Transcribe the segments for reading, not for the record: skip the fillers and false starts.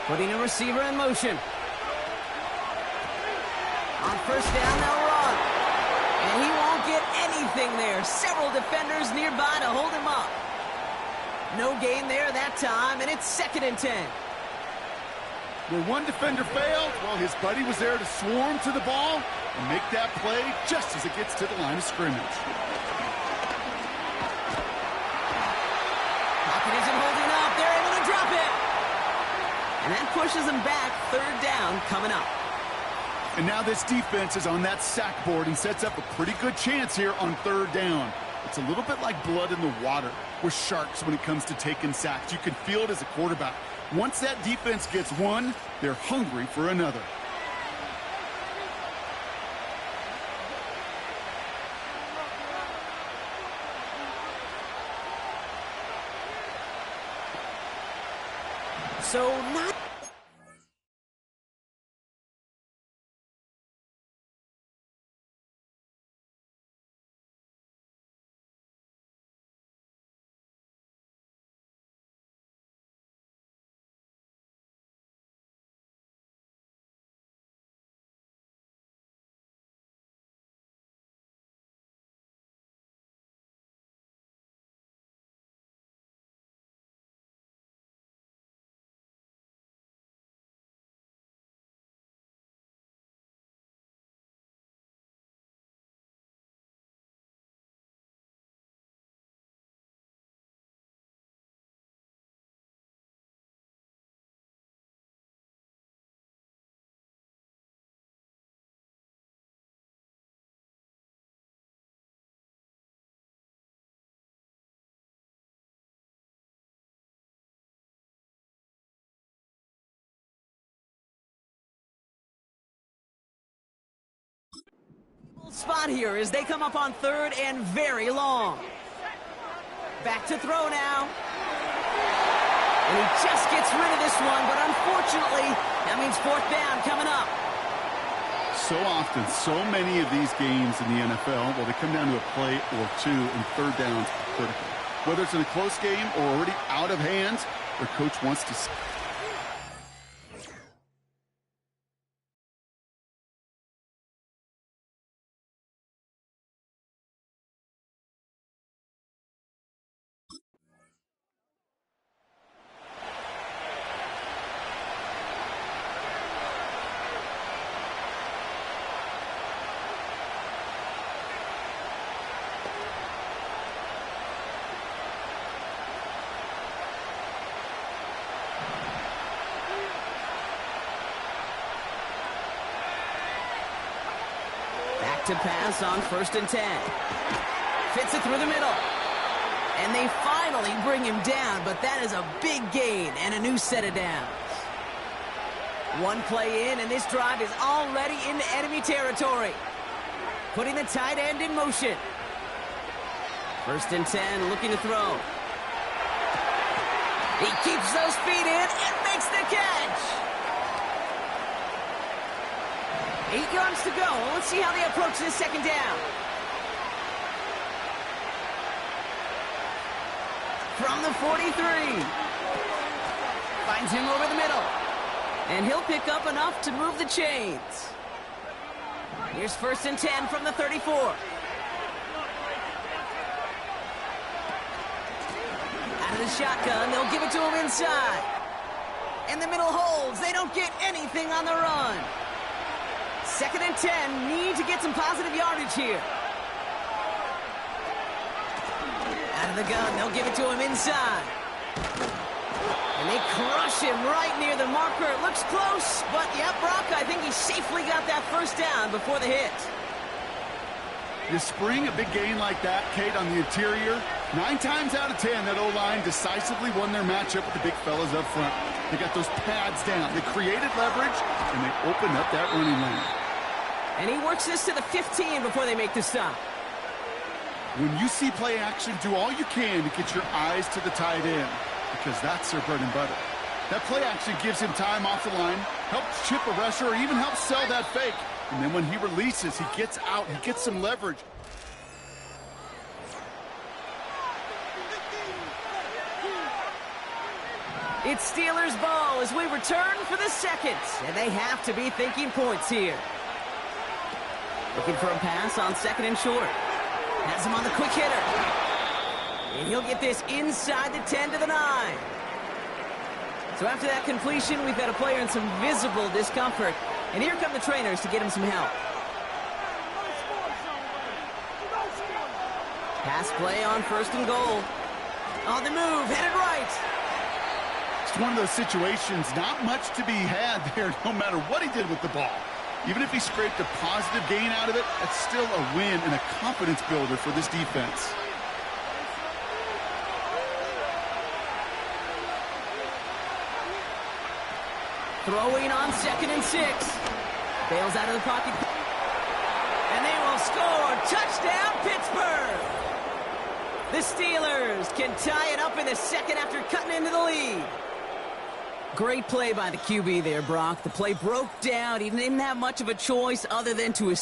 Putting a receiver in motion. On first down, they'll run. And he won't get anything there. Several defenders nearby to hold him up. No gain there that time, and it's 2nd and 10. Where one defender failed, well, his buddy was there to swarm to the ball and make that play just as it gets to the line of scrimmage. Pocket isn't holding up. They're able to drop it. And that pushes them back. 3rd down coming up. And now this defense is on that sack board and sets up a pretty good chance here on 3rd down. It's a little bit like blood in the water with sharks when it comes to taking sacks. You can feel it as a quarterback. Once that defense gets one, they're hungry for another. So not... spot here as they come up on 3rd and very long. Back to throw now. And he just gets rid of this one, but unfortunately, that means 4th down coming up. So often, so many of these games in the NFL, well, they come down to a play or two, and 3rd downs are critical. Whether it's in a close game or already out of hands, their coach wants to... To pass on 1st and 10. Fits it through the middle. And they finally bring him down, but that is a big gain and a new set of downs. One play in, and this drive is already into enemy territory. Putting the tight end in motion. 1st and 10, looking to throw. He keeps those feet in and makes the catch. 8 yards to go. Let's see how they approach this 2nd down. From the 43. Finds him over the middle. And he'll pick up enough to move the chains. Here's 1st and 10 from the 34. Out of the shotgun, they'll give it to him inside. And the middle holds. They don't get anything on the run. 2nd and 10, need to get some positive yardage here. Out of the gun, they'll give it to him inside. And they crush him right near the marker. It looks close, but yeah, Brock, I think he safely got that 1st down before the hit. You spring a big gain like that, Kate, on the interior. 9 times out of 10, that O-line decisively won their matchup with the big fellas up front. They got those pads down. They created leverage, and they opened up that running lane. And he works this to the 15 before they make the stop. When you see play action, do all you can to get your eyes to the tight end, because that's their bread and butter. That play action gives him time off the line, helps chip a rusher, or even helps sell that fake. And then when he releases, he gets out, he gets some leverage. It's Steelers ball as we return for the second. And they have to be thinking points here. Looking for a pass on second and short. Has him on the quick hitter. And he'll get this inside the 10 to the 9. So after that completion, we've got a player in some visible discomfort. And here come the trainers to get him some help. Pass play on first and goal. On the move, headed right. It's one of those situations, not much to be had there no matter what he did with the ball. Even if he scraped a positive gain out of it, that's still a win and a confidence builder for this defense. Throwing on second and 6. Bails out of the pocket. And they will score. Touchdown, Pittsburgh. The Steelers can tie it up in the second after cutting into the lead. Great play by the QB there, Brock. The play broke down. He didn't have much of a choice other than to...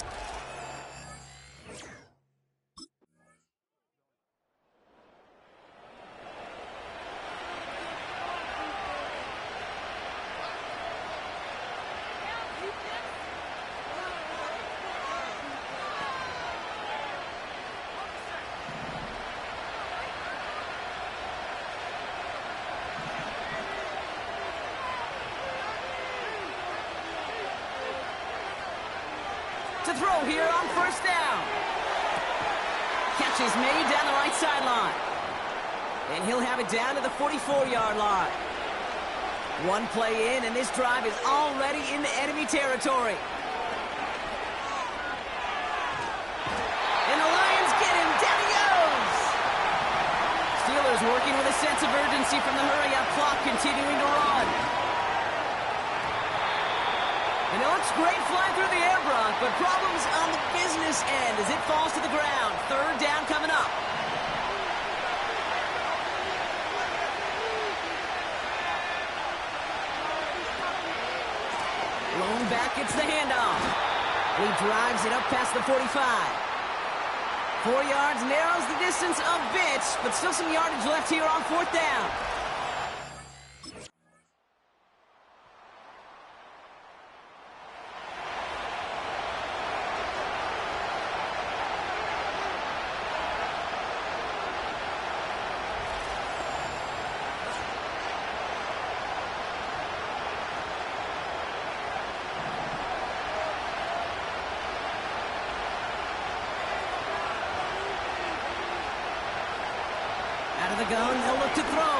to throw here on first down. Catch is made down the right sideline. And he'll have it down to the 44-yard line. One play in, and this drive is already into enemy territory. And the Lions get him. Down he goes. Steelers working with a sense of urgency from the hurry-up clock, continuing to run. And it looks great flying through the air, Brock, but problems on the business end as it falls to the ground. Third down coming up. Lone back gets the handoff. And he drives it up past the 45. 4 yards, narrows the distance a bit, but still some yardage left here on fourth down. Out of the gun, they'll look to throw.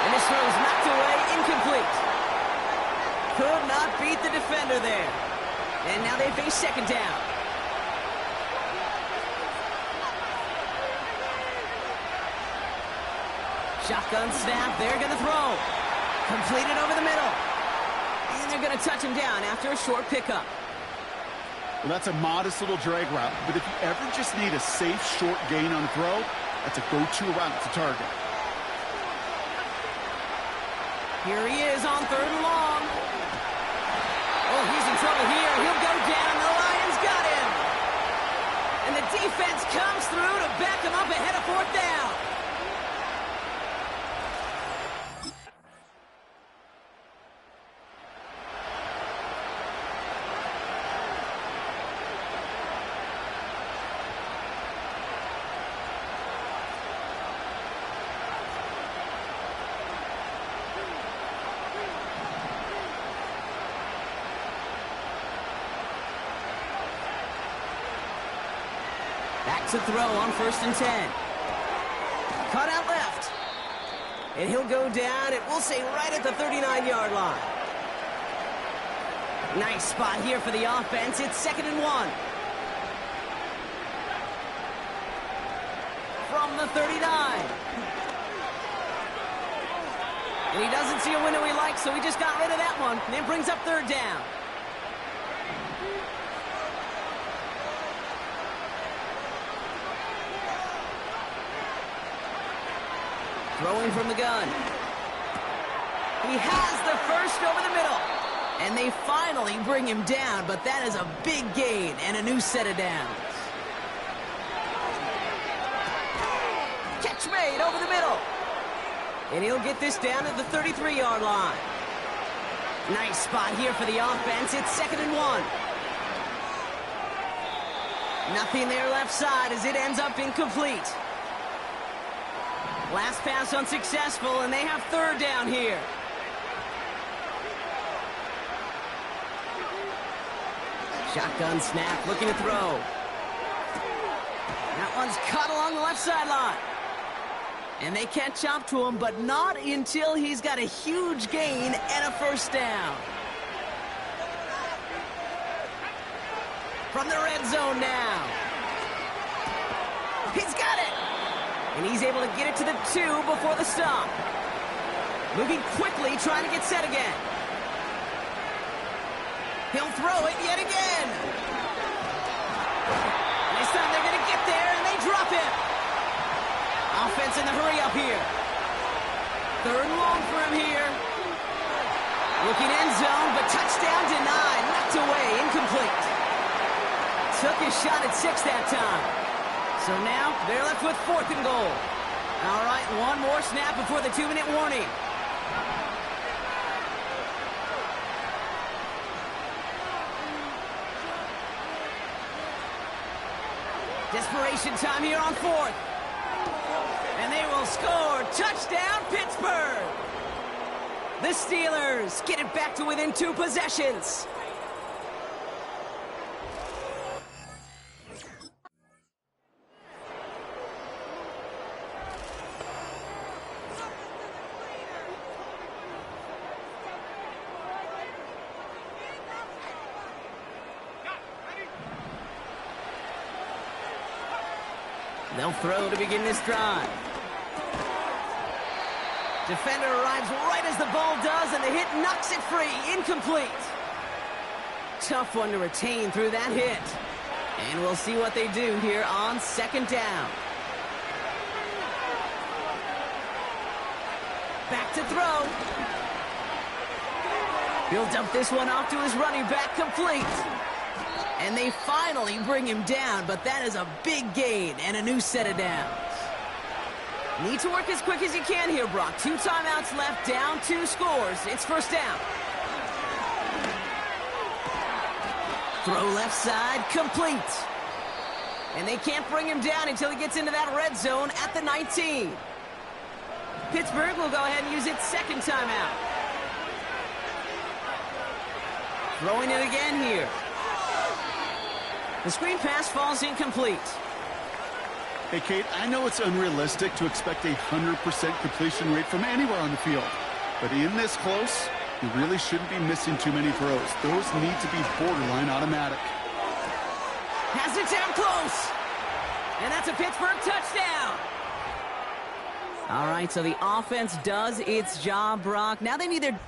And this throw is knocked away, incomplete. Could not beat the defender there. And now they face second down. Shotgun snap, they're going to throw. Completed over the middle. And they're going to touch him down after a short pickup. Well, that's a modest little drag route, but if you ever just need a safe, short gain on a throw, that's a go-to route to target. Here he is on third and long. Oh, he's in trouble here. He'll go down. The Lions got him. And the defense comes through to back him up ahead of fourth down. Back to throw on first and 10. Cut out left. And he'll go down, it will say right at the 39-yard line. Nice spot here for the offense. It's second and 1. From the 39. And he doesn't see a window he likes, so he just got rid of that one. And it brings up third down. Throwing from the gun. He has the first over the middle. And they finally bring him down, but that is a big gain and a new set of downs. Catch made over the middle. And he'll get this down at the 33-yard line. Nice spot here for the offense. It's 2nd and 1. Nothing there left side as it ends up incomplete. Last pass unsuccessful, and they have 3rd down here. Shotgun snap, looking to throw. That one's cut along the left sideline. And they catch up to him, but not until he's got a huge gain and a 1st down. From the red zone now. He's got it! And he's able to get it to the 2 before the stop. Moving quickly, trying to get set again. He'll throw it yet again. This time they're going to get there, and they drop it. Offense in the hurry up here. 3rd and long for him here. Looking end zone, but touchdown denied. Knocked away, incomplete. Took his shot at 6 that time. So now they're left with 4th and goal. All right, one more snap before the 2-minute warning. Desperation time here on 4th. And they will score. Touchdown, Pittsburgh! The Steelers get it back to within 2 possessions. They'll throw to begin this drive. Defender arrives right as the ball does, and the hit knocks it free. Incomplete. Tough one to retain through that hit. And we'll see what they do here on 2nd down. Back to throw. He'll dump this one off to his running back, complete. And they finally bring him down, but that is a big gain and a new set of downs. Need to work as quick as you can here, Brock. 2 timeouts left, down 2 scores. It's 1st down. Throw left side, complete. And they can't bring him down until he gets into that red zone at the 19. Pittsburgh will go ahead and use its 2nd timeout. Throwing it again here. The screen pass falls incomplete. Hey, Kate, I know it's unrealistic to expect a 100% completion rate from anywhere on the field. But in this close, you really shouldn't be missing too many throws. Those need to be borderline automatic. Has it down close. And that's a Pittsburgh touchdown. All right, so the offense does its job, Brock. Now they need their...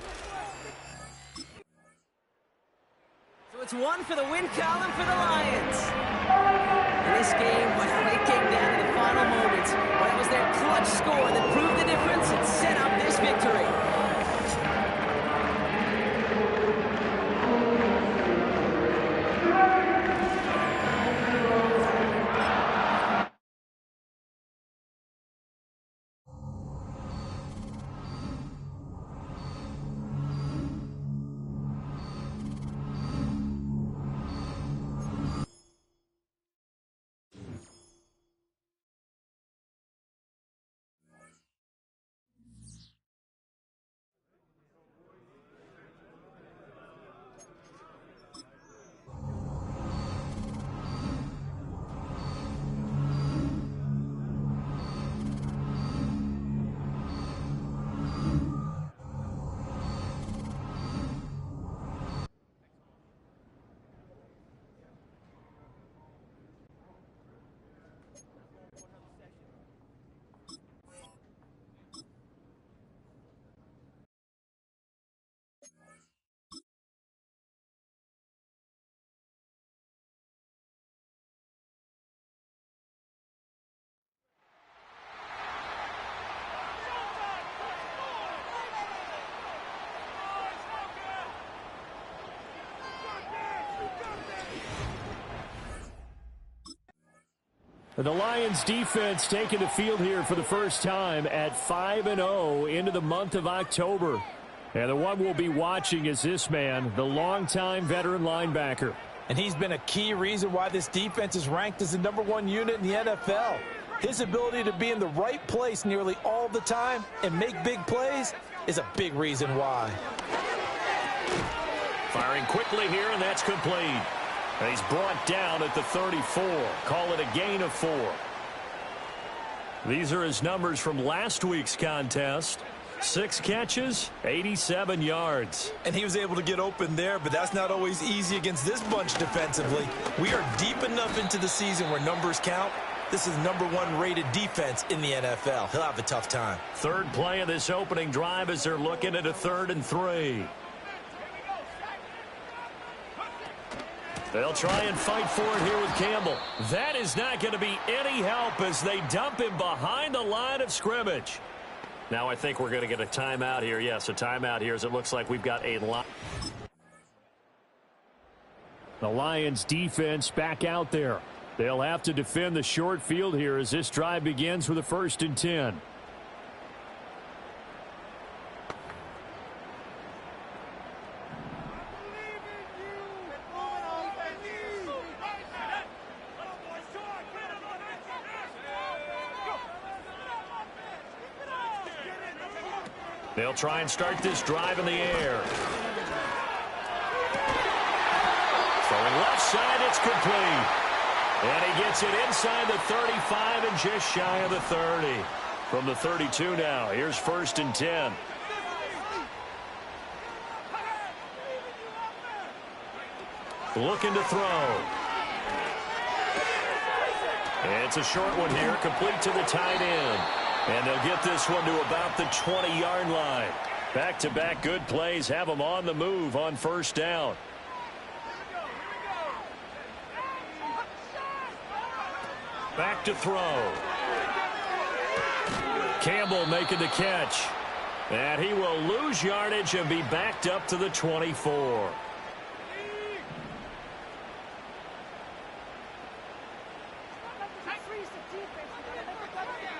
So it's 1 for the win column for the Lions. In this game, well, it came down to the final moments. But it was their clutch score that proved the difference and set up this victory. The Lions defense taking the field here for the first time at 5-0 into the month of October. And the one we'll be watching is this man, the longtime veteran linebacker. And he's been a key reason why this defense is ranked as the #1 unit in the NFL. His ability to be in the right place nearly all the time and make big plays is a big reason why. Firing quickly here, and that's complete. And he's brought down at the 34. Call it a gain of 4. These are his numbers from last week's contest. 6 catches, 87 yards. And he was able to get open there, but that's not always easy against this bunch defensively. We are deep enough into the season where numbers count. This is #1 rated defense in the NFL. He'll have a tough time. Third play of this opening drive as they're looking at a 3rd and 3. They'll try and fight for it here with Campbell. That is not going to be any help as they dump him behind the line of scrimmage. Now I think we're going to get a timeout here. Yes, a timeout here as it looks like we've got a lot. The Lions defense back out there. They'll have to defend the short field here as this drive begins with a 1st and 10. They'll try and start this drive in the air. Throwing left side, it's complete. And he gets it inside the 35 and just shy of the 30. From the 32 now, here's 1st and 10. Looking to throw. It's a short one here, complete to the tight end. And they'll get this one to about the 20-yard line. Back-to-back good plays have them on the move on 1st down. Back to throw. Campbell making the catch. And he will lose yardage and be backed up to the 24.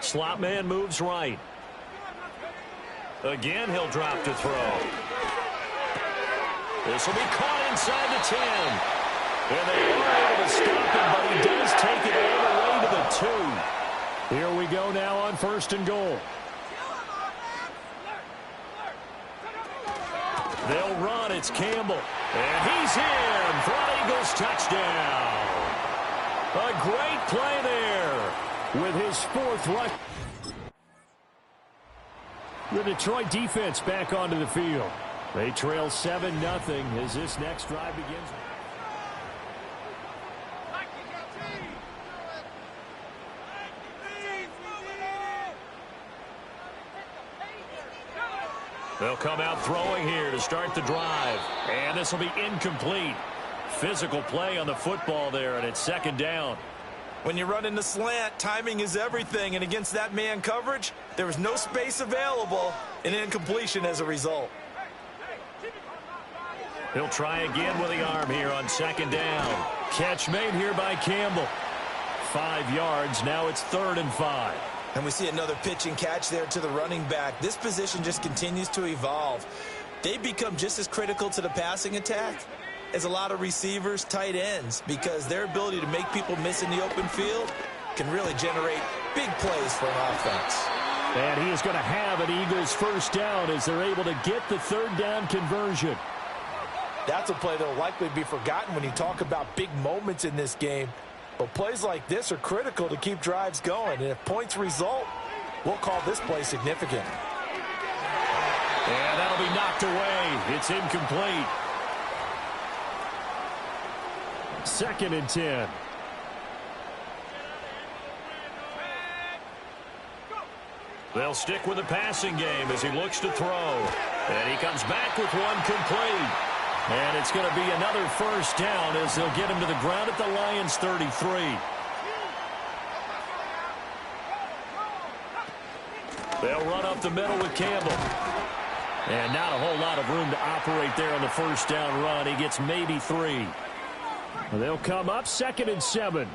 Slot man moves right. Again, he'll drop to throw. This will be caught inside the 10. And they are able to stop him, but he does take it all the way to the 2. Here we go now on 1st and goal. They'll run. It's Campbell. And he's in for an Eagles touchdown. A great play there. With his 4th rush. The Detroit defense back onto the field. They trail 7-0 as this next drive begins. They'll come out throwing here to start the drive. And this will be incomplete. Physical play on the football there, and it's 2nd down. When you run in the slant, timing is everything, and against that man coverage, there was no space available, and incompletion as a result. He'll try again with the arm here on 2nd down. Catch made here by Campbell. 5 yards, now it's 3rd and 5. And we see another pitch and catch there to the running back. This position just continues to evolve. They become just as critical to the passing attack as a lot of receivers, tight ends, because their ability to make people miss in the open field can really generate big plays for an offense. And he is going to have an Eagles 1st down as they're able to get the 3rd down conversion. That's a play that will likely be forgotten when you talk about big moments in this game. But plays like this are critical to keep drives going. And if points result, we'll call this play significant. And that'll be knocked away. It's incomplete. 2nd and 10. They'll stick with the passing game as he looks to throw. And he comes back with one complete. And it's going to be another 1st down as they'll get him to the ground at the Lions 33. They'll run up the middle with Campbell. And not a whole lot of room to operate there on the 1st down run. He gets maybe 3. They'll come up 2nd and 7.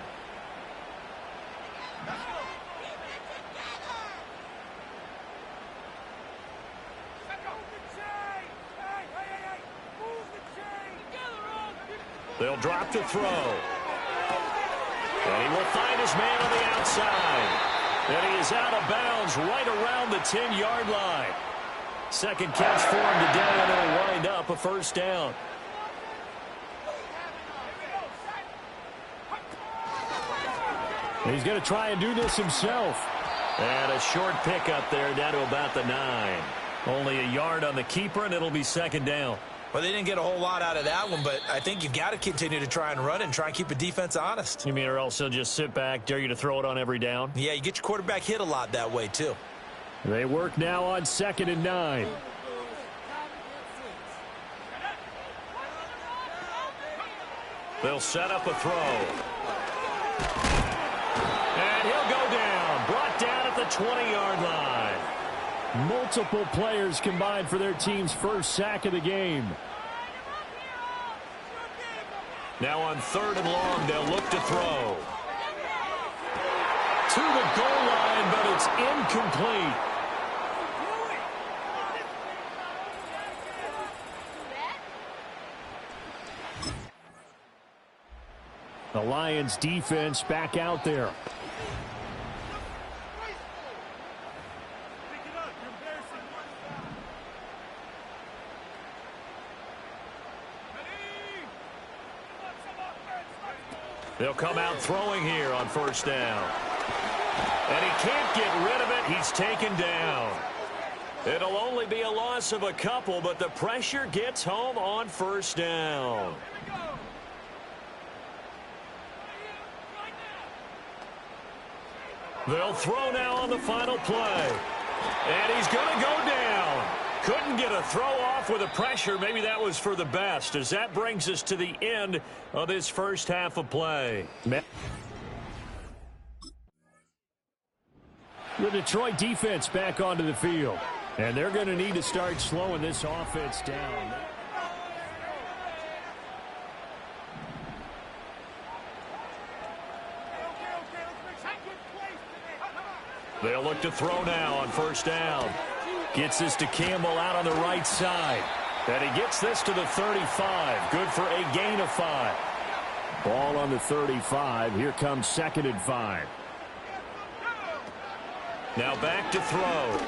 They'll drop to throw. And he will find his man on the outside. And he is out of bounds right around the 10-yard line. Second catch for him today, and it'll wind up a first down. He's going to try and do this himself. And a short pickup there down to about the 9. Only a yard on the keeper, and it'll be second down. Well, they didn't get a whole lot out of that one, but I think you've got to continue to try and run and try and keep the defense honest. You mean or else he'll just sit back, dare you to throw it on every down? Yeah, you get your quarterback hit a lot that way, too. They work now on 2nd and 9. They'll set up a throw. And he'll go down. Brought down at the 20-yard line. Multiple players combined for their team's first sack of the game. Now on 3rd and long, they'll look to throw. To the goal line, but it's incomplete. The Lions defense back out there. They'll come out throwing here on 1st down. And he can't get rid of it. He's taken down. It'll only be a loss of a couple, but the pressure gets home on 1st down. They'll throw now on the final play. And he's going to go down. Couldn't get a throw off with the pressure. Maybe that was for the best, as that brings us to the end of this first half of play. The Detroit defense back onto the field. And they're going to need to start slowing this offense down. They'll look to throw now on 1st down. Gets this to Campbell out on the right side. And he gets this to the 35. Good for a gain of 5. Ball on the 35. Here comes 2nd and 5. Now back to throw.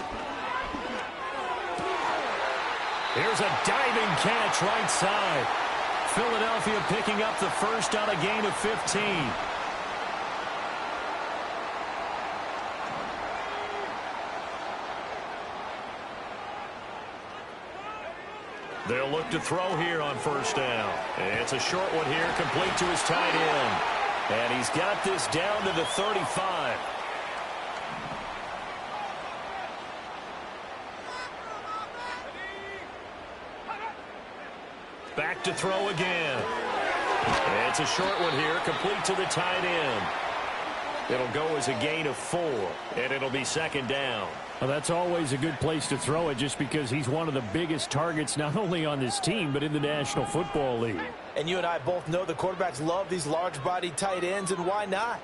Here's a diving catch right side. Philadelphia picking up the first on a gain of 15. They'll look to throw here on 1st down. It's a short one here, complete to his tight end. And he's got this down to the 35. Back to throw again. It's a short one here, complete to the tight end. It'll go as a gain of 4, and it'll be 2nd down. Well, that's always a good place to throw it, just because he's one of the biggest targets not only on this team but in the National Football League. And you and I both know the quarterbacks love these large-bodied tight ends, and why not?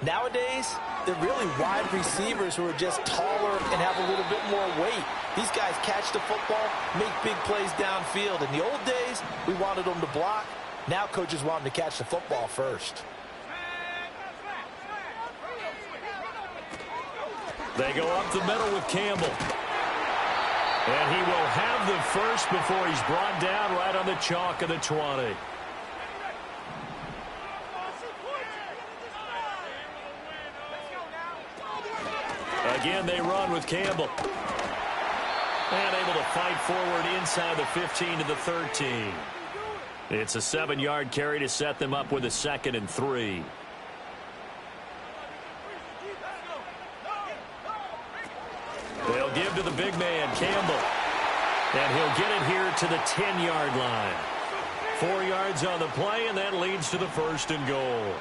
Nowadays, they're really wide receivers who are just taller and have a little bit more weight. These guys catch the football, make big plays downfield. In the old days, we wanted them to block. Now coaches want them to catch the football first. They go up the middle with Campbell. And he will have the first before he's brought down right on the chalk of the 20. Again, they run with Campbell. And able to fight forward inside the 15 to the 13. It's a 7-yard carry to set them up with a 2nd and 3. They'll give to the big man, Campbell. And he'll get it here to the 10-yard line. 4 yards on the play, and that leads to the 1st and goal.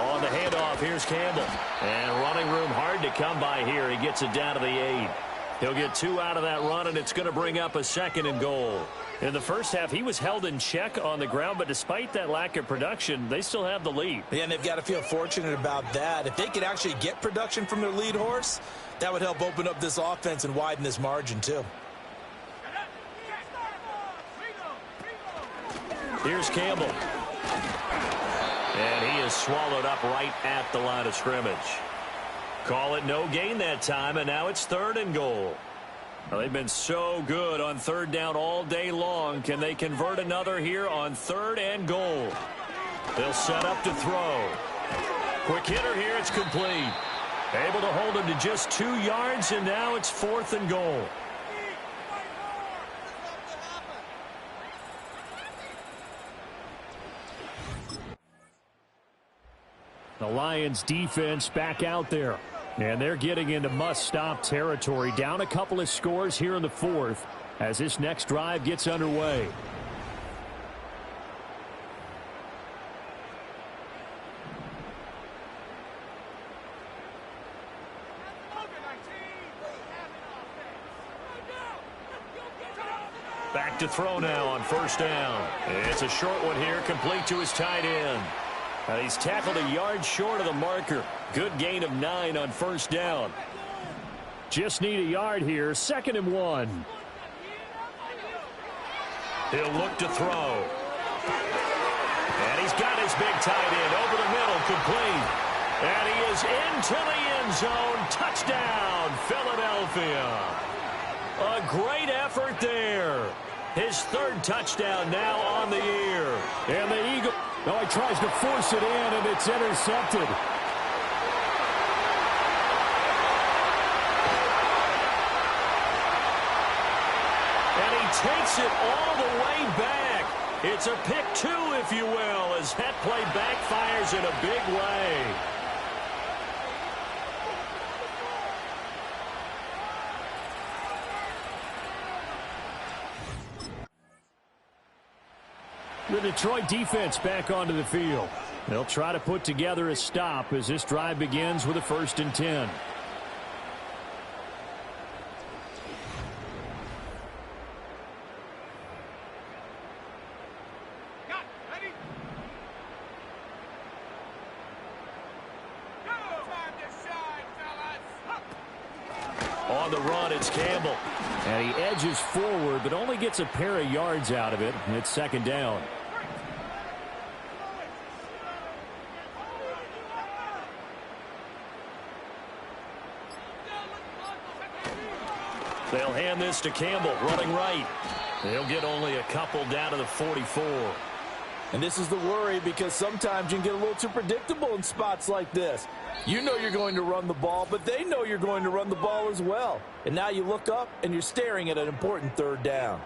On the handoff, here's Campbell. And running room hard to come by here. He gets it down to the 8. He'll get 2 out of that run, and it's going to bring up a 2nd and goal. In the first half, he was held in check on the ground, but despite that lack of production, they still have the lead. Yeah, and they've got to feel fortunate about that. If they could actually get production from their lead horse, that would help open up this offense and widen this margin, too. Here's Campbell. And he is swallowed up right at the line of scrimmage. Call it no gain that time, and now it's 3rd and goal. Well, they've been so good on 3rd down all day long. Can they convert another here on 3rd and goal? They'll set up to throw. Quick hitter here, it's complete. Able to hold him to just 2 yards, and now it's 4th and goal. The Lions defense back out there. And they're getting into must-stop territory. Down a couple of scores here in the 4th as this next drive gets underway. Back to throw now on 1st down. It's a short one here, complete to his tight end. And he's tackled a yard short of the marker. Good gain of 9 on 1st down. Just need a yard here. 2nd and 1. He'll look to throw. And he's got his big tight end over the middle, complete. And he is into the end zone. Touchdown, Philadelphia. A great effort there. His 3rd touchdown now on the year. And the Eagle, he tries to force it in, and it's intercepted. And he takes it all the way back. It's a pick 2, if you will, as that play backfires in a big way. The Detroit defense back onto the field. They'll try to put together a stop as this drive begins with a 1st and 10. On the run, it's Campbell. And he edges forward, but only gets a pair of yards out of it. And it's 2nd down. They'll hand this to Campbell, running right. They'll get only a couple down to the 44. And this is the worry, because sometimes you can get a little too predictable in spots like this. You know you're going to run the ball, but they know you're going to run the ball as well. And now you look up, and you're staring at an important 3rd down.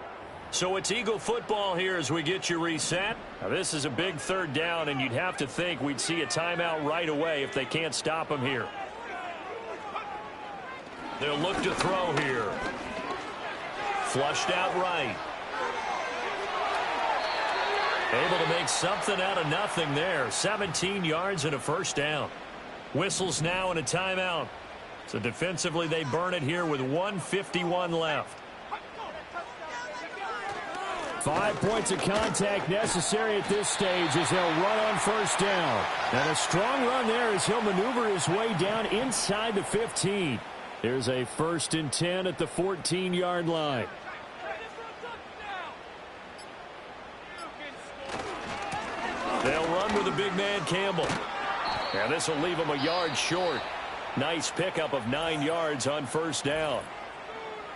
So it's Eagle football here as we get you reset. Now, this is a big 3rd down, and you'd have to think we'd see a timeout right away if they can't stop him here. They'll look to throw here. Flushed out right. Able to make something out of nothing there. 17 yards and a 1st down. Whistles now and a timeout. So defensively they burn it here with 1:51 left. 5 points of contact necessary at this stage as they'll run on 1st down. And a strong run there as he'll maneuver his way down inside the 15. There's a 1st and 10 at the 14-yard line. They'll run with the big man Campbell. And this will leave him a yard short. Nice pickup of 9 yards on 1st down.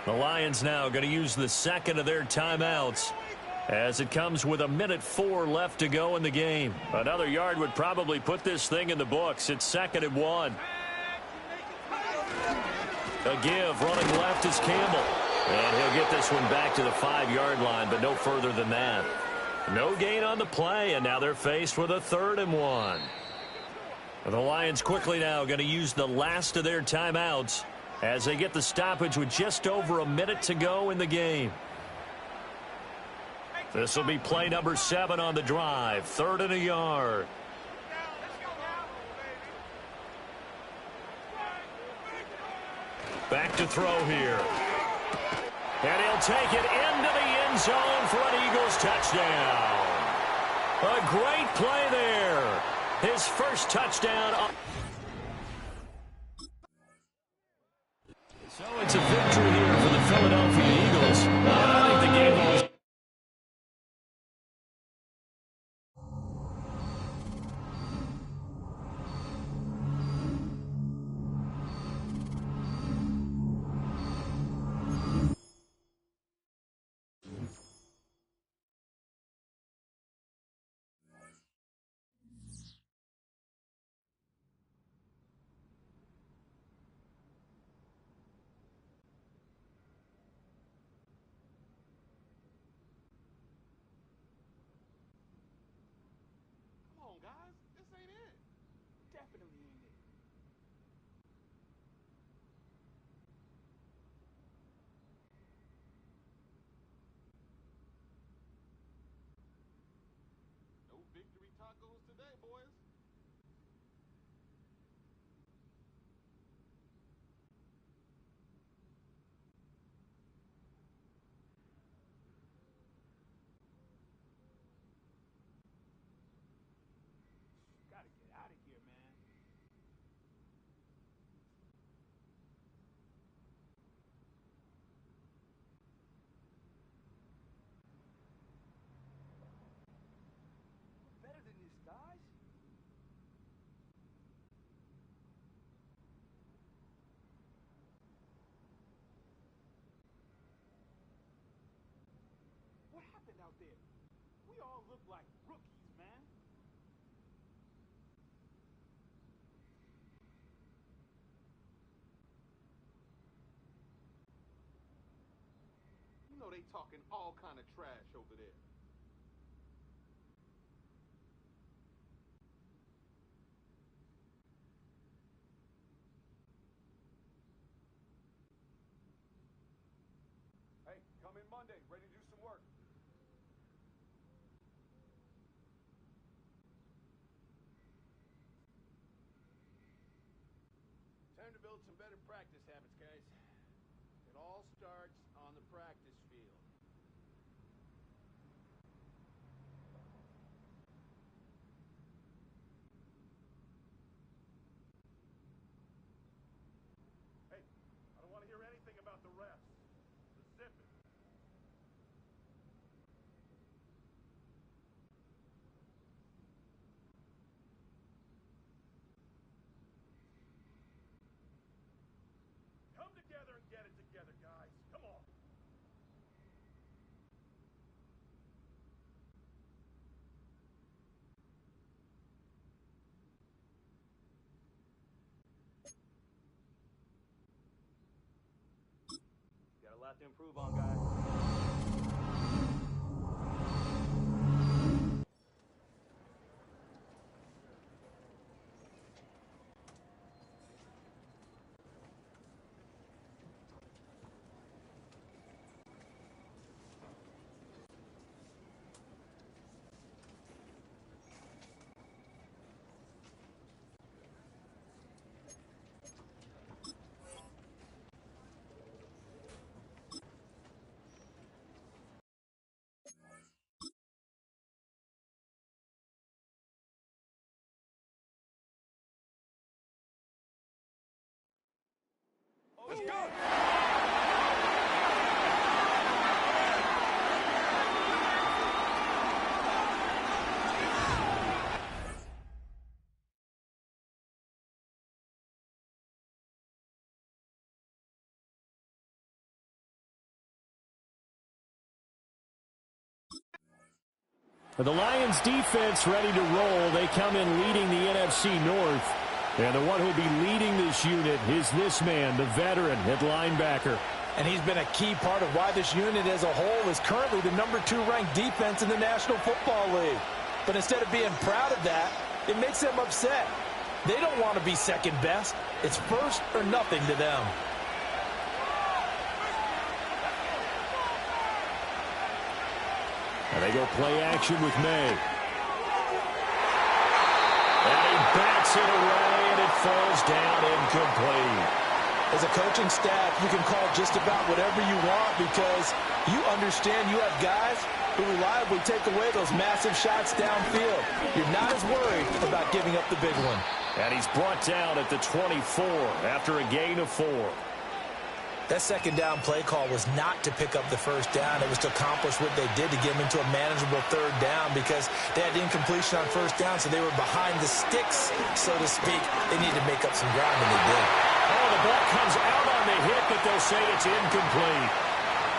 The Lions now going to use the 2nd of their timeouts as it comes with 1:04 left to go in the game. Another yard would probably put this thing in the books. It's 2nd and 1. A give running left is Campbell. And he'll get this one back to the 5-yard line, but no further than that. No gain on the play, and now they're faced with a 3rd and 1. The Lions quickly now going to use the last of their timeouts as they get the stoppage with just over a minute to go in the game. This will be play number 7 on the drive. 3rd and a yard. Back to throw here. And he'll take it into the end zone for an Eagles touchdown. A great play there. His first touchdown. So it's a victory here for the Philadelphia Eagles. And I think the game was... Guys, this ain't it. Definitely ain't it. No victory tacos today, boys. Gotta get out of here, man. We're better than this, guys. What happened out there? We all look like rookies, man. You know they talking all kind of trash over there. Hey, come in Monday, ready to do some work. Time to build some better practice habits, guys. It all starts on the practice field. Hey, I don't want to hear anything about the refs. The zip it. Come together and get it together, guys. Come on. Got a lot to improve on, guys. Let's go! The Lions defense ready to roll. They come in leading the NFC North. And the one who'll be leading this unit is this man, the veteran at linebacker. And he's been a key part of why this unit as a whole is currently the #2 ranked defense in the National Football League. But instead of being proud of that, it makes them upset. They don't want to be second best. It's first or nothing to them. And they go play action with May. And he bats it away, and it falls down incomplete. As a coaching staff, you can call just about whatever you want because you understand you have guys who reliably take away those massive shots downfield. You're not as worried about giving up the big one. And he's brought down at the 24 after a gain of 4. That second down play call was not to pick up the first down. It was to accomplish what they did to get them into a manageable third down because they had incompletion on first down, so they were behind the sticks, so to speak. They needed to make up some ground, and they did. Oh, the ball comes out on the hit, but they'll say it's incomplete.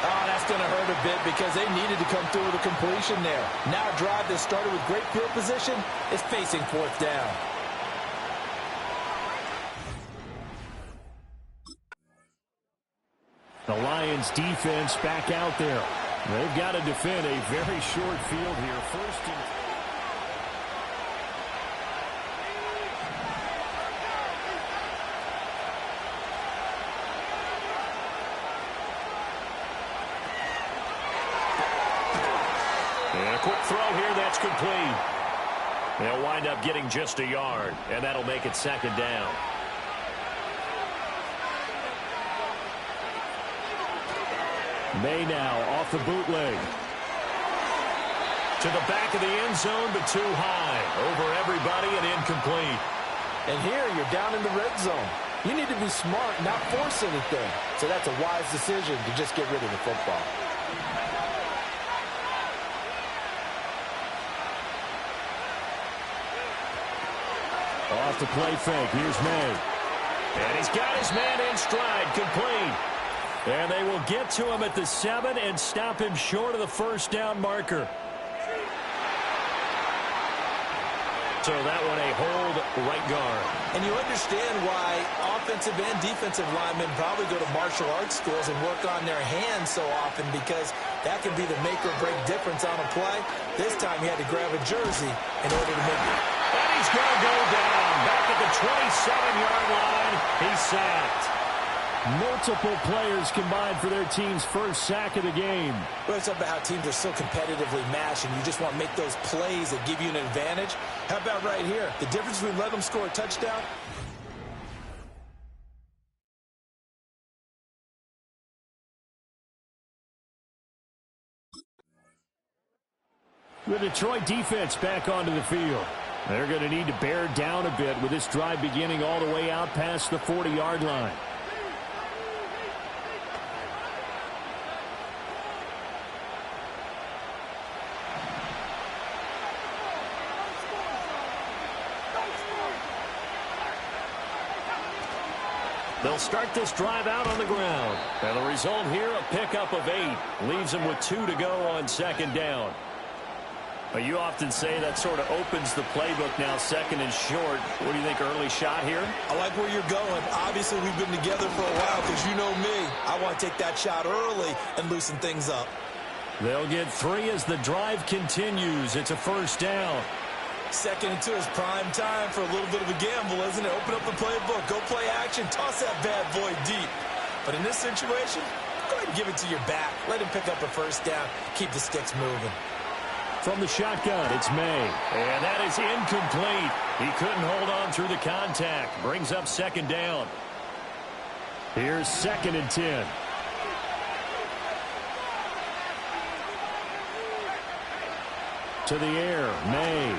Oh, that's going to hurt a bit because they needed to come through with a completion there. Now a drive that started with great field position is facing fourth down. The Lions defense back out there. They've got to defend a very short field here. First and... And a quick throw here, that's complete. They'll wind up getting just a yard, and that'll make it second down. May now off the bootleg. To the back of the end zone, but too high. Over everybody and incomplete. And here you're down in the red zone. You need to be smart, not force anything. So that's a wise decision to just get rid of the football. Off the play fake. Here's May. And he's got his man in stride, complete. And they will get to him at the 7 and stop him short of the first down marker. So that one a hold right guard. And you understand why offensive and defensive linemen probably go to martial arts schools and work on their hands so often because that can be the make or break difference on a play. This time he had to grab a jersey in order to make it. And he's going to go down. Back at the 27-yard line. He's sacked. Multiple players combined for their team's first sack of the game. Well, it's about how teams are so competitively matched, and you just want to make those plays that give you an advantage. How about right here? The difference between letting them score a touchdown. The Detroit defense back onto the field. They're going to need to bear down a bit with this drive beginning all the way out past the 40-yard line. They'll start this drive out on the ground. And the result here, a pickup of 8. Leaves them with 2 to go on second down. But you often say that sort of opens the playbook now, second and short. What do you think, early shot here? I like where you're going. Obviously, we've been together for a while because you know me. I want to take that shot early and loosen things up. They'll get 3 as the drive continues. It's a first down. 2nd and 2 is prime time for a little bit of a gamble, isn't it? Open up the playbook, go play action, toss that bad boy deep. But in this situation, go ahead and give it to your back. Let him pick up a first down. Keep the sticks moving. From the shotgun, it's May. And that is incomplete. He couldn't hold on through the contact. Brings up second down. Here's 2nd and 10. To the air, May.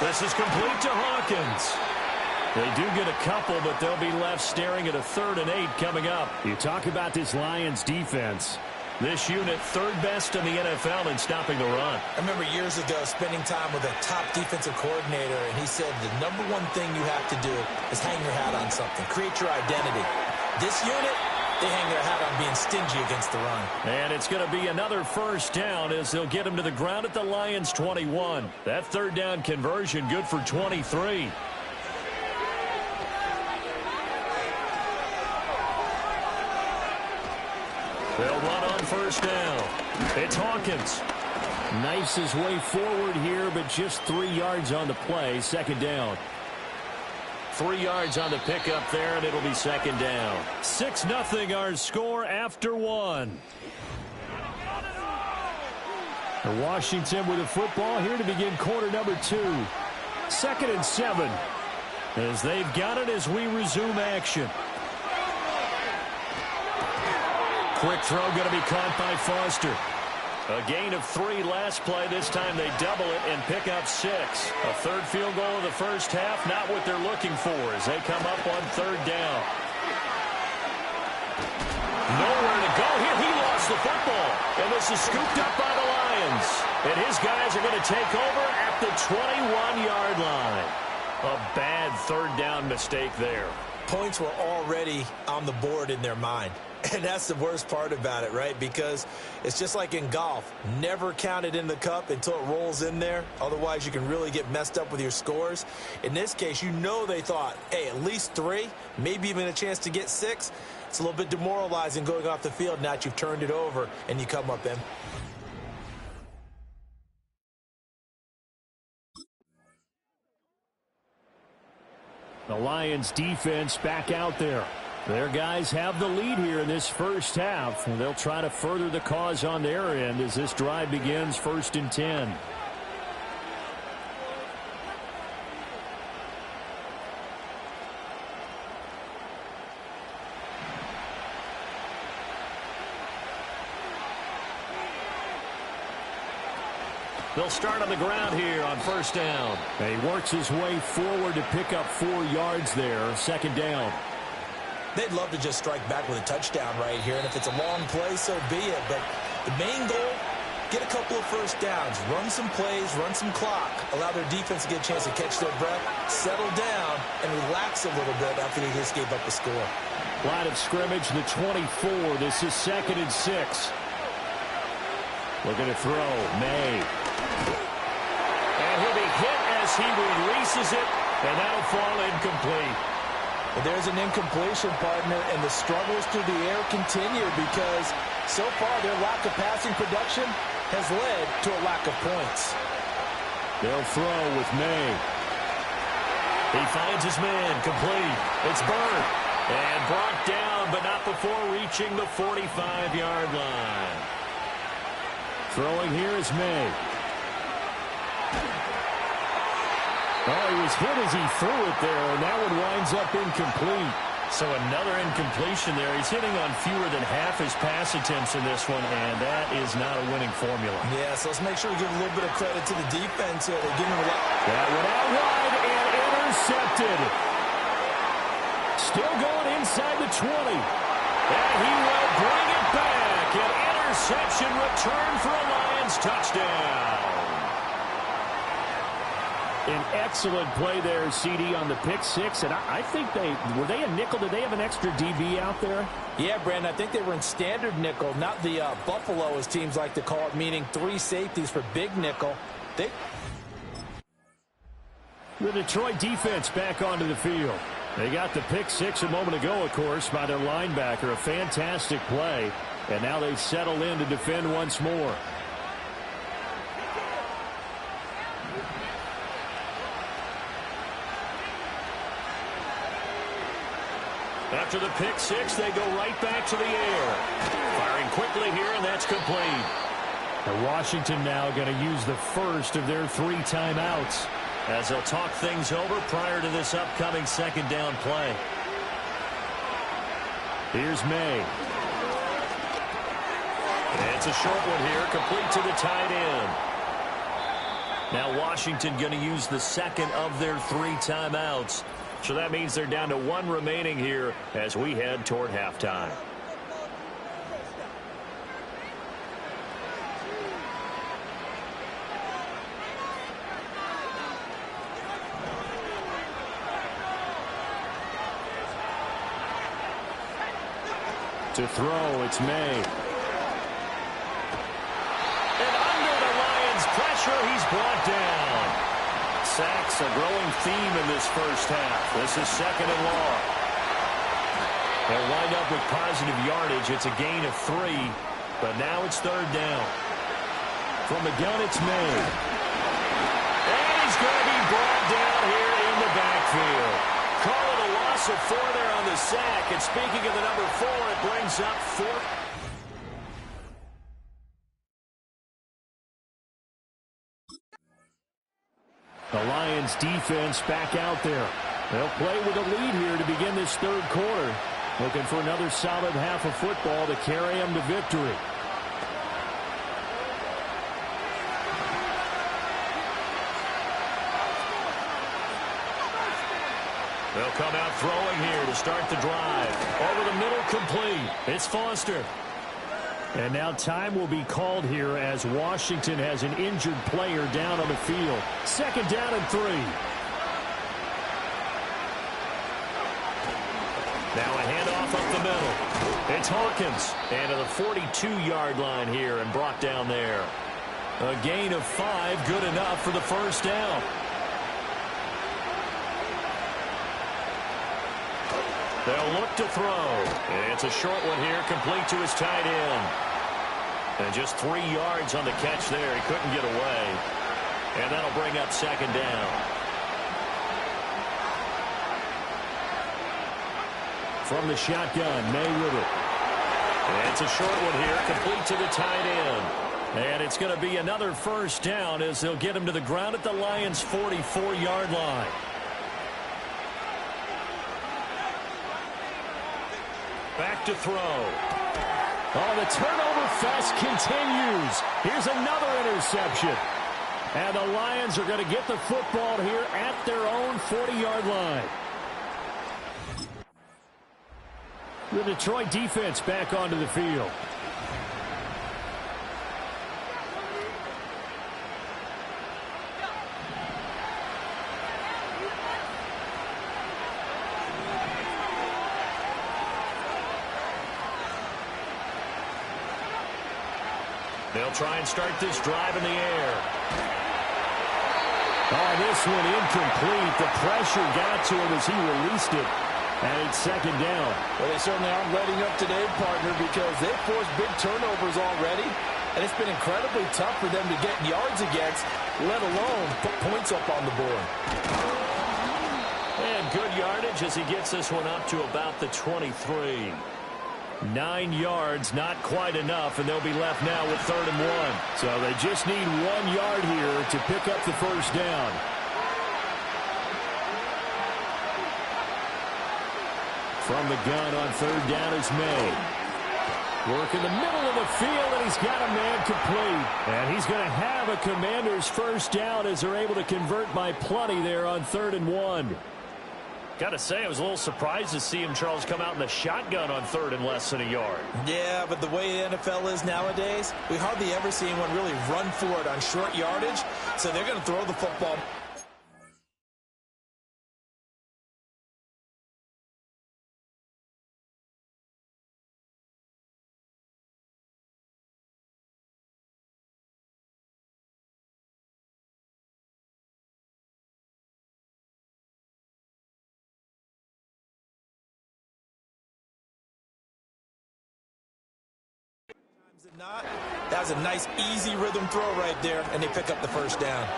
This is complete to Hawkins. They do get a couple, but they'll be left staring at a 3rd and 8 coming up. You talk about this Lions defense. This unit, 3rd best in the NFL in stopping the run. I remember years ago spending time with a top defensive coordinator, and he said the number one thing you have to do is hang your hat on something. Create your identity. This unit, they hang their hat on being stingy against the run. And it's going to be another first down as they'll get him to the ground at the Lions' 21. That 3rd down conversion good for 23. They'll run on first down. It's Hawkins. Knifes his way forward here, but just 3 yards on the play. 2nd down. 3 yards on the pickup there, and it'll be second down. 6-0 our score after 1. Washington with the football here to begin quarter number 2. 2nd and 7. as they've got it as we resume action. Quick throw going to be caught by Foster. A gain of 3 last play. This time they double it and pick up 6. A third field goal of the first half, not what they're looking for as they come up on 3rd down. Nowhere to go here. He lost the football. And this is scooped up by the Lions. And his guys are going to take over at the 21-yard line. A bad 3rd down mistake there. Points were already on the board in their mind. And that's the worst part about it, right? Because it's just like in golf. Never count it in the cup until it rolls in there. Otherwise, you can really get messed up with your scores. In this case, you know they thought, hey, at least 3, maybe even a chance to get 6. It's a little bit demoralizing going off the field now that you've turned it over and you come up in. The Lions defense back out there. Their guys have the lead here in this first half, and they'll try to further the cause on their end as this drive begins 1st and 10. They'll start on the ground here on 1st down. He works his way forward to pick up 4 yards there. 2nd down. They'd love to just strike back with a touchdown right here, and if it's a long play, so be it. But the main goal, get a couple of 1st downs, run some plays, run some clock, allow their defense to get a chance to catch their breath, settle down, and relax a little bit after they just gave up the score. Line of scrimmage, the 24. This is 2nd and 6. Looking to throw, May. And he'll be hit as he releases it, and that'll fall incomplete. But there's an incompletion, partner, and the struggles through the air continue because so far their lack of passing production has led to a lack of points. They'll throw with May. He finds his man, complete. It's Bird. And brought down, but not before reaching the 45-yard line. Throwing here is May. Oh, he was hit as he threw it there, and that one winds up incomplete. So another incompletion there. He's hitting on fewer than half his pass attempts in this one, and that is not a winning formula. Yeah, so let's make sure we give a little bit of credit to the defense here. They're giving him a lot. That went out wide and intercepted. Still going inside the 20. And he will bring it back. An interception return for a Lions touchdown. An excellent play there, CD, on the pick 6. And I think were they a nickel? Did they have an extra DB out there? Yeah, Brandon, I think they were in standard nickel, not the Buffalo, as teams like to call it, meaning 3 safeties for big nickel. The Detroit defense back onto the field. They got the pick 6 a moment ago, of course, by their linebacker. A fantastic play. And now they settle in to defend once more. After the pick 6, they go right back to the air. Firing quickly here, and that's complete. And Washington now going to use the first of their 3 timeouts as they'll talk things over prior to this upcoming 2nd down play. Here's May. It's a short one here, complete to the tight end. Now Washington going to use the 2nd of their 3 timeouts. So that means they're down to 1 remaining here as we head toward halftime. To throw, it's May. And under the Lions' pressure, he's brought down. Sacks a growing theme in this first half. This is 2nd and long. They'll wind up with positive yardage. It's a gain of 3, but now it's 3rd down. From the gun, it's May. And he's going to be brought down here in the backfield. Call it a loss of 4 there on the sack. And speaking of the number 4, it brings up 4th. The Lions defense back out there. They'll play with a lead here to begin this third quarter. Looking for another solid half of football to carry them to victory. They'll come out throwing here to start the drive. Over the middle, complete. It's Foster. And now time will be called here as Washington has an injured player down on the field. Second down and 3. Now a handoff up the middle. It's Hawkins. And to the 42-yard line here and brought down there. A gain of 5, good enough for the first down. They'll look to throw. It's a short one here, complete to his tight end. And just 3 yards on the catch there. He couldn't get away. And that'll bring up second down. From the shotgun, May with it. It's a short one here, complete to the tight end. And it's going to be another first down as they'll get him to the ground at the Lions' 44-yard line. Back to throw. Oh, the turnover fest continues. Here's another interception. And the Lions are going to get the football here at their own 40-yard line. The Detroit defense back onto the field. They'll try and start this drive in the air. Oh, this one incomplete. The pressure got to him as he released it. And it's second down. Well, they certainly aren't letting up today, partner, because they've forced big turnovers already. And it's been incredibly tough for them to get yards against, let alone put points up on the board. And good yardage as he gets this one up to about the 23. 9 yards, not quite enough, and they'll be left now with 3rd and 1. So they just need 1 yard here to pick up the first down. From the gun on 3rd down is May. Work in the middle of the field, and he's got a man complete. And he's going to have a Commander's first down as they're able to convert by plenty there on 3rd and 1. Got to say, I was a little surprised to see him, Charles, come out in the shotgun on 3rd and less than a yard. Yeah, but the way the NFL is nowadays, we hardly ever see anyone really run for it on short yardage, so they're going to throw the football. Not. That was a nice, easy rhythm throw right there, and they pick up the first down.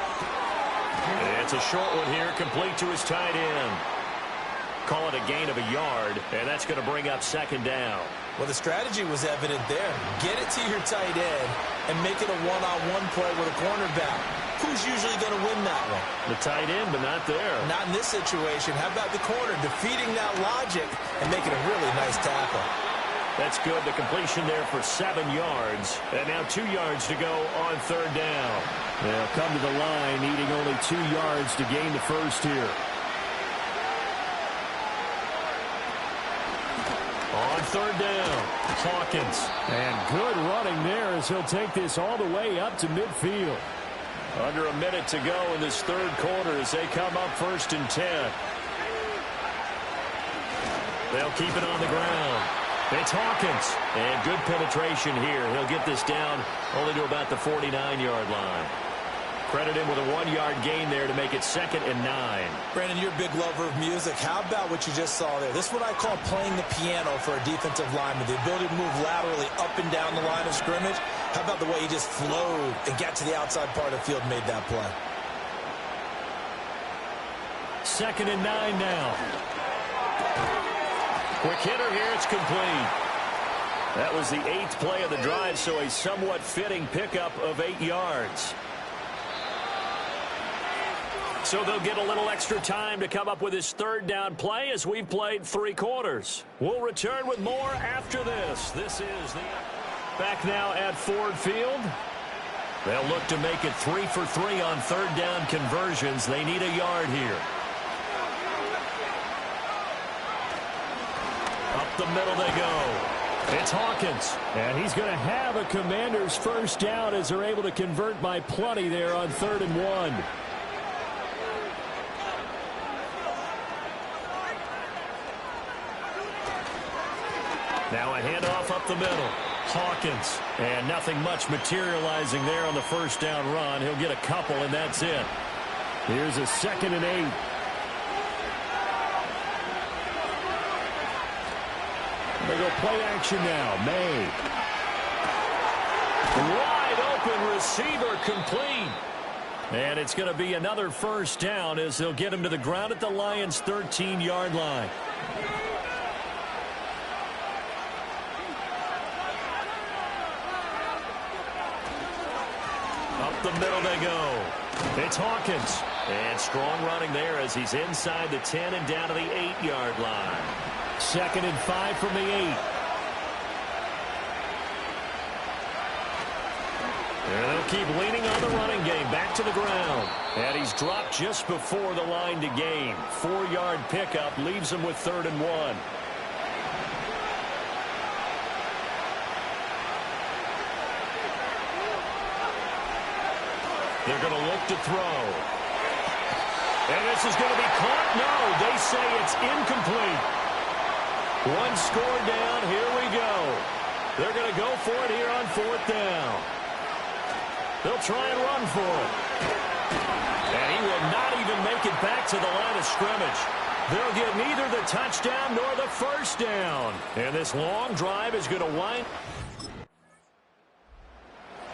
It's a short one here, complete to his tight end. Call it a gain of a yard, and that's going to bring up second down. Well, the strategy was evident there. Get it to your tight end and make it a one-on-one play with a cornerback. Who's usually going to win that one? The tight end, but not there. Not in this situation. How about the corner defeating that logic and making a really nice tackle? That's good. The completion there for 7 yards. And now 2 yards to go on 3rd down. They'll come to the line, needing only 2 yards to gain the first here. On 3rd down, Hawkins. And good running there as he'll take this all the way up to midfield. Under a minute to go in this third quarter as they come up 1st and 10. They'll keep it on the ground. It's Hawkins. And good penetration here. He'll get this down only to about the 49-yard line. Credit him with a 1-yard gain there to make it 2nd and 9. Brandon, you're a big lover of music. How about what you just saw there? This is what I call playing the piano for a defensive lineman. The ability to move laterally up and down the line of scrimmage. How about the way he just flowed and got to the outside part of the field and made that play? 2nd and 9 now. Quick hitter here. It's complete. That was the 8th play of the drive, so a somewhat fitting pickup of 8 yards. So they'll get a little extra time to come up with his third down play as we've played 3 quarters. We'll return with more after this. This is the back now at Ford Field. They'll look to make it 3 for 3 on third down conversions. They need a yard here. Up the middle they go. It's Hawkins. And he's going to have a Commander's first down as they're able to convert by plenty there on 3rd and 1. Now a handoff up the middle. Hawkins. And nothing much materializing there on the first down run. He'll get a couple, and that's it. Here's a 2nd and 8. They go play action now. May. Wide open receiver complete. And it's going to be another first down as they'll get him to the ground at the Lions' 13-yard line. Up the middle they go. It's Hawkins. And strong running there as he's inside the 10 and down to the 8-yard line. 2nd and 5 from the 8. And they'll keep leaning on the running game. Back to the ground. And he's dropped just before the line to gain. 4-yard pickup leaves him with 3rd and 1. They're going to look to throw. And this is going to be caught. No, they say it's incomplete. 1 score down. Here we go. They're going to go for it here on 4th down. They'll try and run for it. And he will not even make it back to the line of scrimmage. They'll get neither the touchdown nor the first down. And this long drive is going to wind.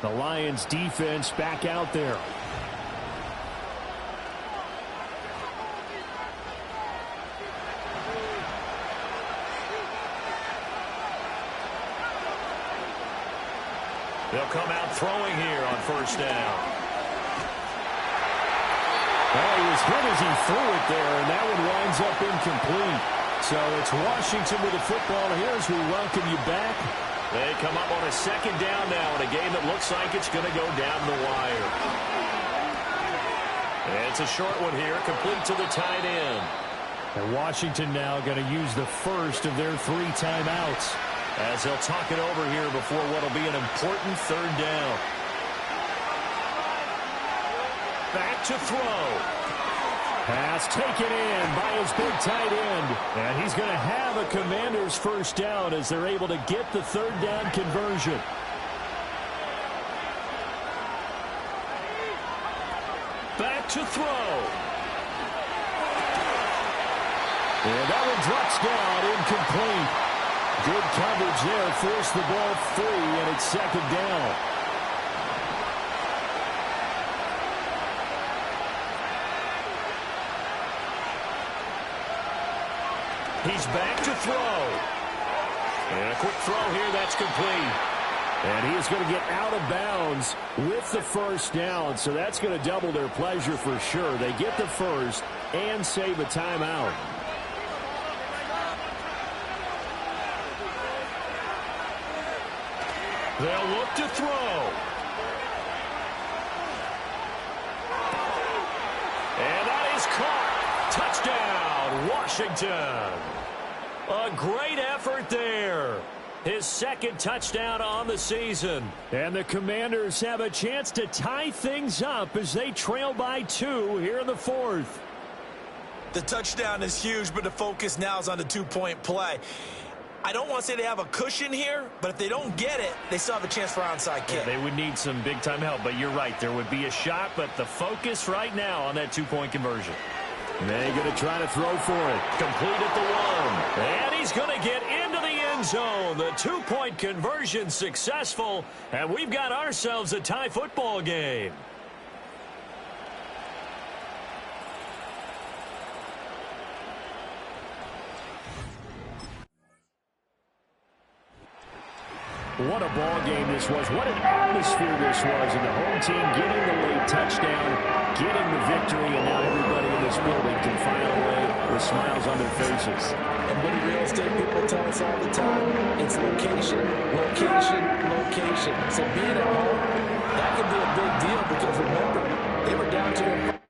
The Lions defense back out there. They'll come out throwing here on first down. Well, he was hit as he threw it there, and that one winds up incomplete. So it's Washington with the football here as we welcome you back. They come up on a 2nd down now in a game that looks like it's going to go down the wire. And it's a short one here, complete to the tight end. And Washington now going to use the first of their 3 timeouts. As they'll talk it over here before what will be an important 3rd down. Back to throw. Pass taken in by his big tight end. And he's going to have a Commander's first down as they're able to get the 3rd down conversion. Back to throw. And that one drops down incomplete. Good coverage there. Forced the ball free, and it's 2nd down. He's back to throw. And a quick throw here, that's complete. And he is going to get out of bounds with the first down, so that's going to double their pleasure for sure. They get the first and save a timeout. They'll look to throw. And that is caught. Touchdown, Washington. A great effort there. His 2nd touchdown on the season. And the Commanders have a chance to tie things up as they trail by 2 here in the 4th. The touchdown is huge, but the focus now is on the 2-point play. I don't want to say they have a cushion here, but if they don't get it, they still have a chance for onside kick. They would need some big-time help, but you're right. There would be a shot, but the focus right now on that 2-point conversion. They're going to try to throw for it. Complete at the 1. And he's going to get into the end zone. The 2-point conversion successful, and we've got ourselves a tie football game. What a ball game this was. What an atmosphere this was. And the home team getting the late touchdown, getting the victory, and now everybody in this building can file away with smiles on their faces. And what do real estate people tell us all the time? It's location, location, location. So being at home, that can be a big deal because remember, they were down to their...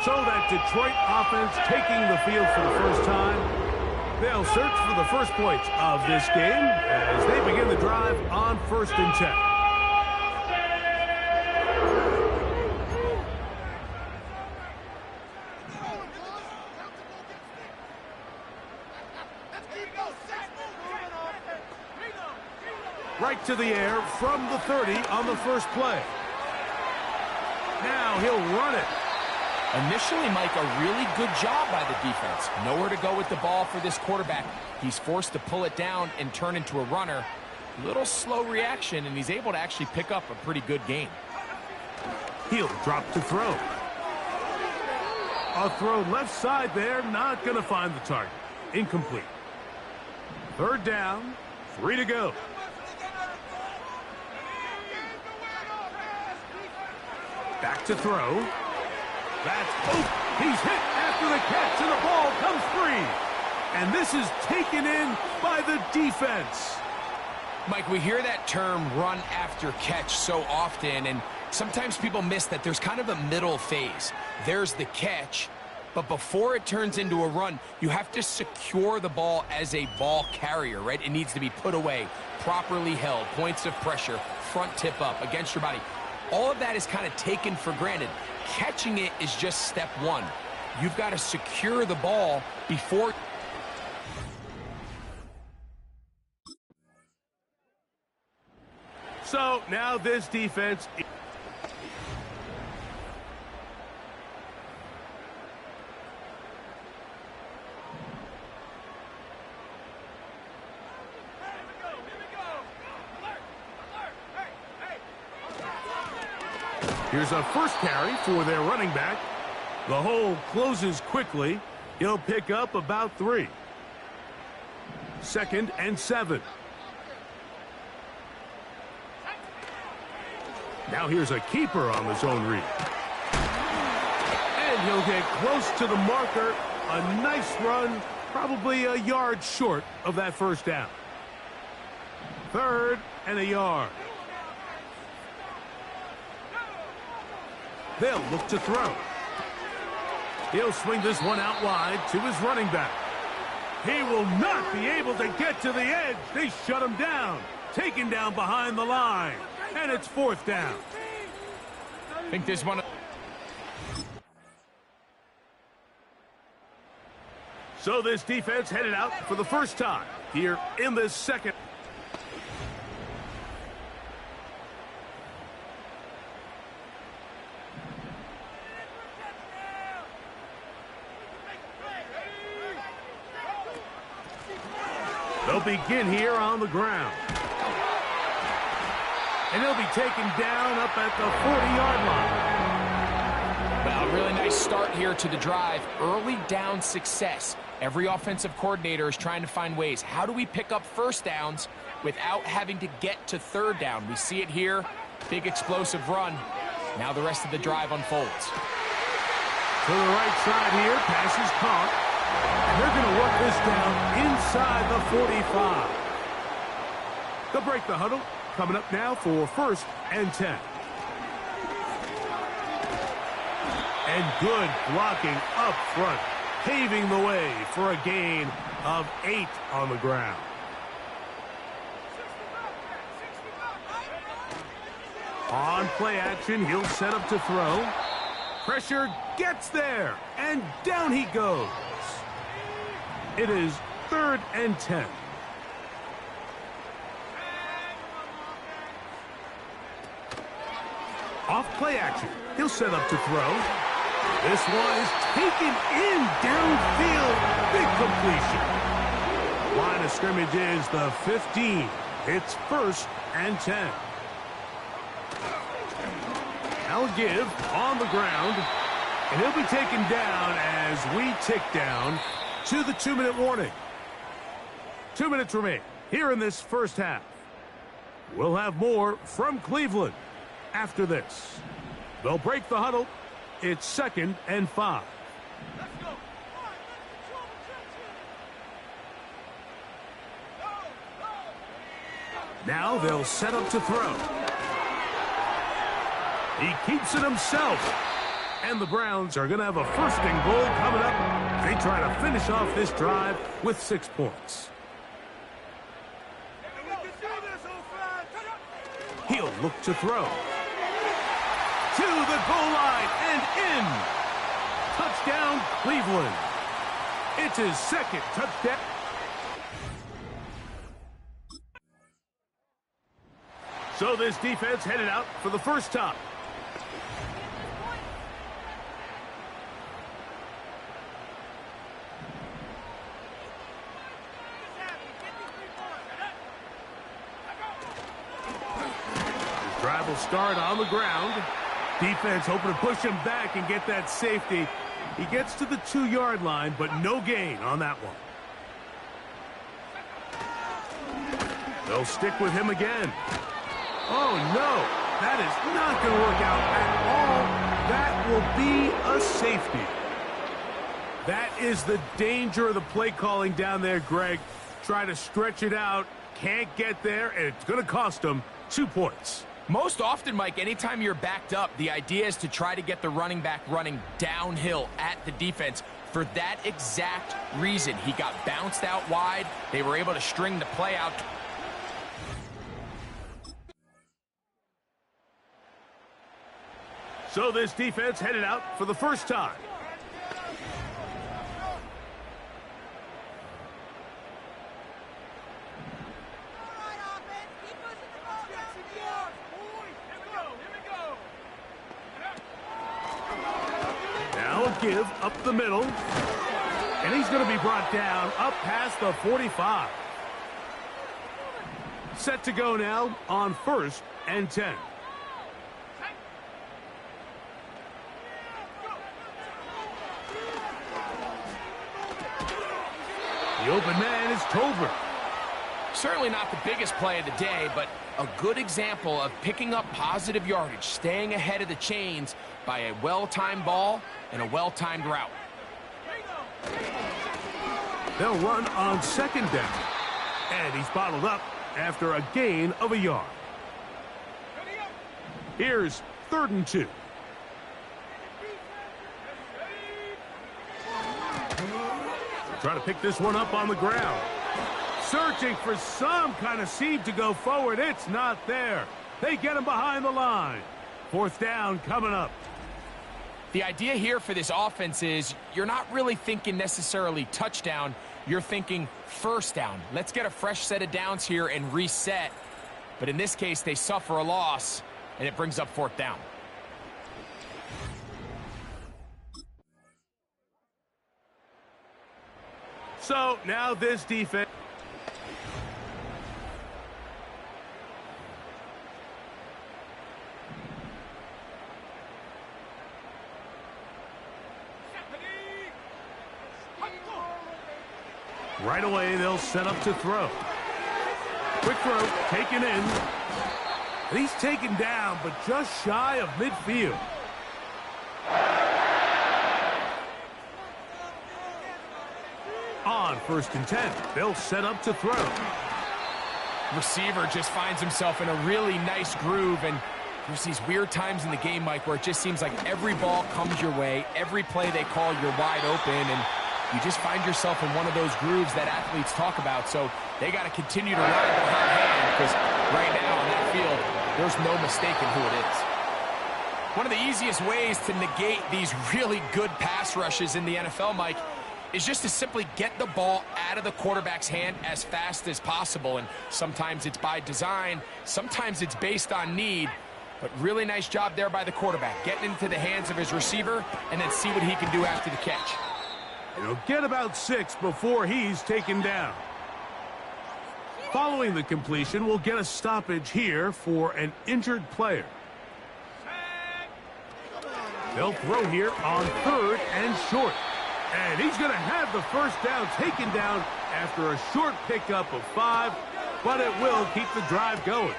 So that Detroit offense taking the field for the first time. They'll search for the first points of this game as they begin the drive on 1st and 10. Right to the air from the 30 on the first play. Now he'll run it. Initially, Mike, a really good job by the defense. Nowhere to go with the ball for this quarterback. He's forced to pull it down and turn into a runner. Little slow reaction, and he's able to actually pick up a pretty good gain. He'll drop to throw. A throw left side there, not going to find the target. Incomplete. 3rd down, 3 to go. Back to throw. He's hit after the catch, and the ball comes free. And this is taken in by the defense. Mike, we hear that term run after catch so often, and sometimes people miss that there's kind of a middle phase. There's the catch, but before it turns into a run, you have to secure the ball as a ball carrier, right? It needs to be put away, properly held, points of pressure, front tip up against your body. All of that is kind of taken for granted. Catching it is just step one. You've got to secure the ball before... So now this defense... Here's a first carry for their running back. The hole closes quickly. He'll pick up about 3. 2nd and 7. Now here's a keeper on the zone read. And he'll get close to the marker. A nice run, probably a yard short of that first down. 3rd and a yard. They'll look to throw. He'll swing this one out wide to his running back. He will not be able to get to the edge. They shut him down. Taken down behind the line. And it's 4th down. I think there's one... So this defense headed out for the first time here in this second. They'll begin here on the ground. And he'll be taken down up at the 40-yard line. Well, a really nice start here to the drive. Early down success. Every offensive coordinator is trying to find ways. How do we pick up first downs without having to get to third down? We see it here. Big explosive run. Now the rest of the drive unfolds. To the right side here, pass is caught. And they're going to work this down inside the 45. They'll break the huddle. Coming up now for 1st and 10. And good blocking up front, paving the way for a gain of 8 on the ground. On play action, he'll set up to throw. Pressure gets there, and down he goes. It is 3rd and 10. Off play action, he'll set up to throw. This one is taken in downfield. Big completion. Line of scrimmage is the 15. It's 1st and 10. I'll give on the ground, and he'll be taken down as we tick down to the 2-minute warning. 2 minutes remain here in this first half. We'll have more from Cleveland after this. They'll break the huddle. It's 2nd and 5. Now they'll set up to throw. He keeps it himself. And the Browns are going to have a 1st and goal coming up. They try to finish off this drive with 6 points. He'll look to throw. To the goal line and in. Touchdown, Cleveland. It's his 2nd touchdown. So this defense headed out for the first time. This drive will start on the ground. Defense hoping to push him back and get that safety. He gets to the 2-yard line, but no gain on that one. They'll stick with him again. Oh, no. That is not going to work out at all. That will be a safety. That is the danger of the play calling down there, Greg. Try to stretch it out. Can't get there, and it's going to cost them 2 points. Most often, Mike, anytime you're backed up, the idea is to try to get the running back running downhill at the defense. For that exact reason, he got bounced out wide. They were able to string the play out. So this defense headed out for the first time. Give up the middle, and he's going to be brought down up past the 45. Set to go now on 1st and 10. The open man is Tolbert. Certainly not the biggest play of the day, but a good example of picking up positive yardage, staying ahead of the chains by a well-timed ball and a well-timed route. They'll run on 2nd down, and he's bottled up after a gain of a yard. Here's 3rd and 2. Try to pick this one up on the ground. Searching for some kind of seam to go forward. It's not there. They get him behind the line. 4th down coming up. The idea here for this offense is you're not really thinking necessarily touchdown. You're thinking 1st down. Let's get a fresh set of downs here and reset. But in this case, they suffer a loss, and it brings up 4th down. So now this defense. Right away, they'll set up to throw. Quick throw, taken in. And he's taken down, but just shy of midfield. On 1st and 10, they'll set up to throw. Receiver just finds himself in a really nice groove, and there's these weird times in the game, Mike, where it just seems like every ball comes your way, every play they call, you're wide open, and you just find yourself in one of those grooves that athletes talk about. So they got to continue to ride the hot hand, because right now on that field, there's no mistaking who it is. One of the easiest ways to negate these really good pass rushes in the NFL, Mike, is just to simply get the ball out of the quarterback's hand as fast as possible. And sometimes it's by design, sometimes it's based on need. But really nice job there by the quarterback, getting into the hands of his receiver and then see what he can do after the catch. He'll get about 6 before he's taken down. Following the completion, we'll get a stoppage here for an injured player. They'll throw here on 3rd and short. And he's going to have the first down taken down after a short pickup of 5, but it will keep the drive going.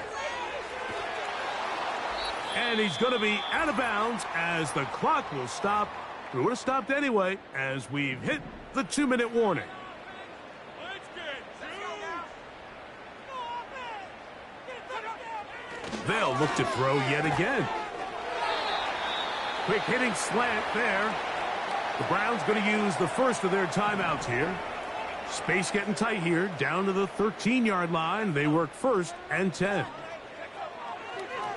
And he's going to be out of bounds as the clock will stop. It would have stopped anyway as we've hit the 2-minute warning. They'll look to throw yet again. Quick hitting slant there. The Browns going to use the first of their timeouts here. Space getting tight here, down to the 13-yard line. They work 1st and 10.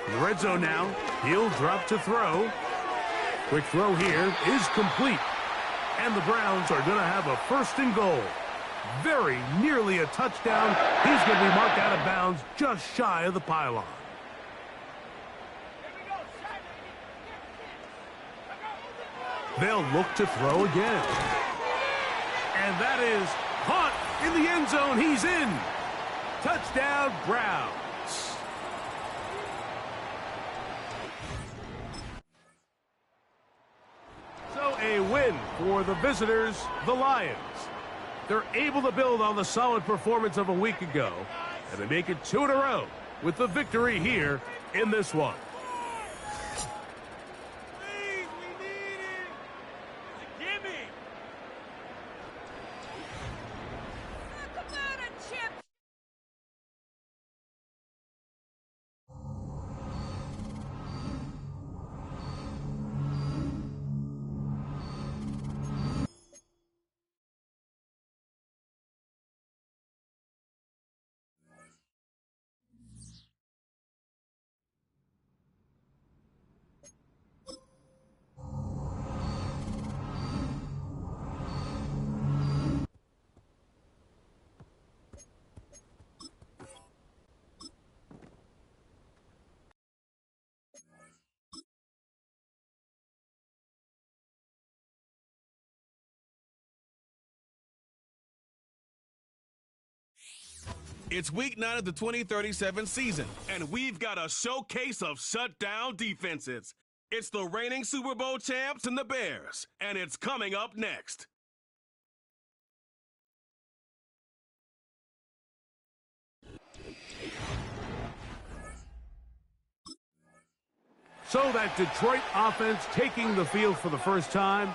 In the red zone now, he'll drop to throw. Quick throw here is complete. And the Browns are going to have a 1st and goal. Very nearly a touchdown. He's going to be marked out of bounds just shy of the pylon. They'll look to throw again. And that is caught in the end zone. He's in. Touchdown, Browns. So a win for the visitors, the Lions. They're able to build on the solid performance of a week ago, and they make it 2 in a row with the victory here in this one. It's week 9 of the 2037 season, and we've got a showcase of shutdown defenses. It's the reigning Super Bowl champs and the Bears, and it's coming up next. So that Detroit offense taking the field for the first time.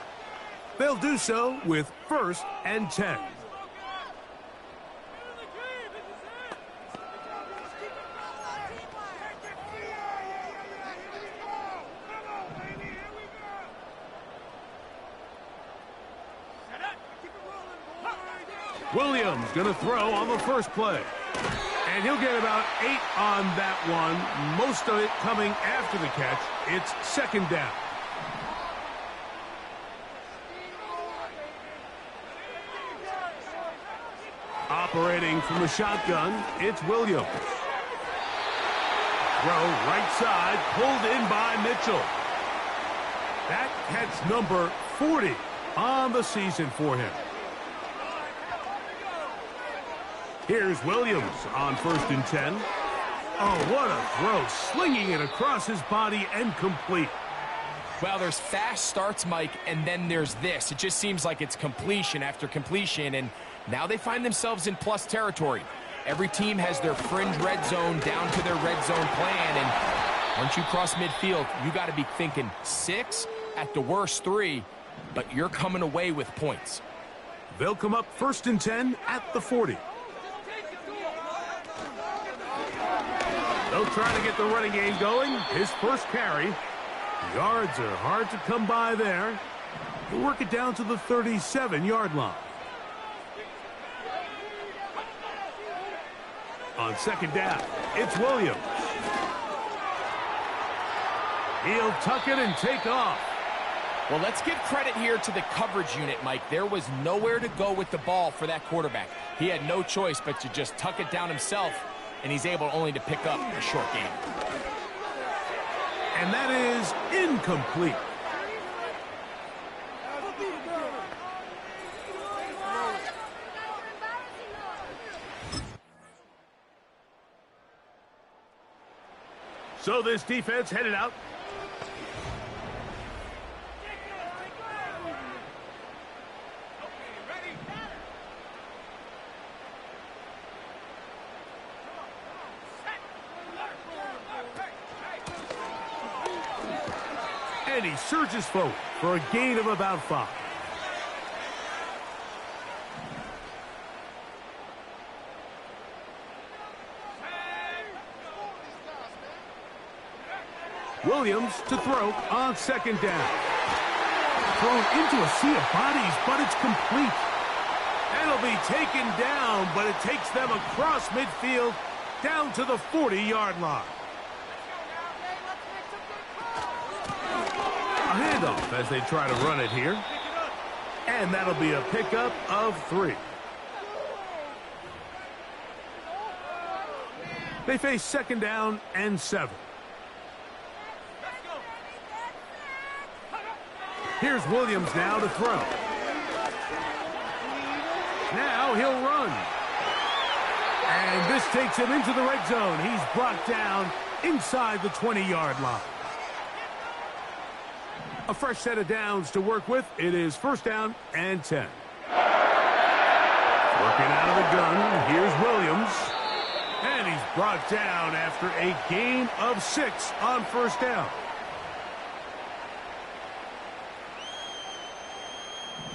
They'll do so with 1st and 10. Williams going to throw on the first play. And he'll get about 8 on that one. Most of it coming after the catch. It's 2nd down. Operating from the shotgun, it's Williams. Throw right side, pulled in by Mitchell. That catch number 40 on the season for him. Here's Williams on 1st and 10. Oh, what a throw. Slinging it across his body and complete. Well, there's fast starts, Mike, and then there's this. It just seems like it's completion after completion, and now they find themselves in plus territory. Every team has their fringe red zone down to their red zone plan, and once you cross midfield, you got to be thinking 6, at the worst 3, but you're coming away with points. They'll come up 1st and 10 at the 40. They'll try to get the running game going. His first carry. Yards are hard to come by there. He'll work it down to the 37-yard line. On 2nd down, it's Williams. He'll tuck it and take off. Well, let's give credit here to the coverage unit, Mike. There was nowhere to go with the ball for that quarterback. He had no choice but to just tuck it down himself, and he's able only to pick up a short gain. And that is incomplete. So this defense headed out. And he surges forward for a gain of about 5. Williams to throw on 2nd down. Thrown into a sea of bodies, but it's complete. And it'll be taken down, but it takes them across midfield down to the 40-yard line. A handoff as they try to run it here. And that'll be a pickup of 3. They face 2nd down and 7. Here's Williams now to throw. Now he'll run. And this takes him into the red zone. He's brought down inside the 20-yard line. A fresh set of downs to work with. It is 1st down and 10. Working out of the gun. Here's Williams. And he's brought down after a gain of 6 on 1st down.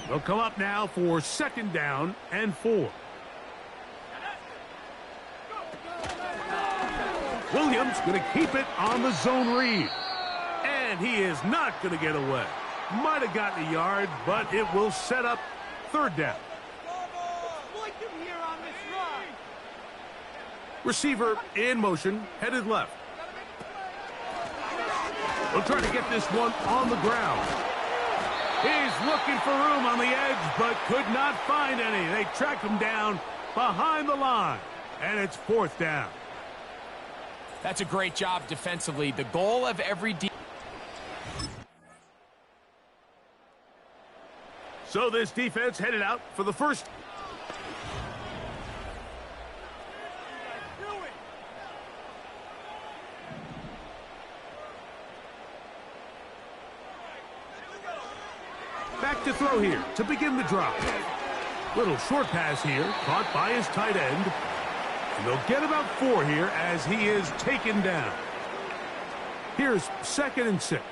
They'll come up now for 2nd down and 4. Williams going to keep it on the zone read. And he is not going to get away. Might have gotten a yard, but it will set up 3rd down. Receiver in motion, headed left. They'll try to get this one on the ground. He's looking for room on the edge, but could not find any. They track him down behind the line, and it's 4th down. That's a great job defensively. The goal of every So this defense headed out for the first. Back to throw here to begin the drop. Little short pass here, caught by his tight end. And they'll get about 4 here as he is taken down. Here's 2nd and 6.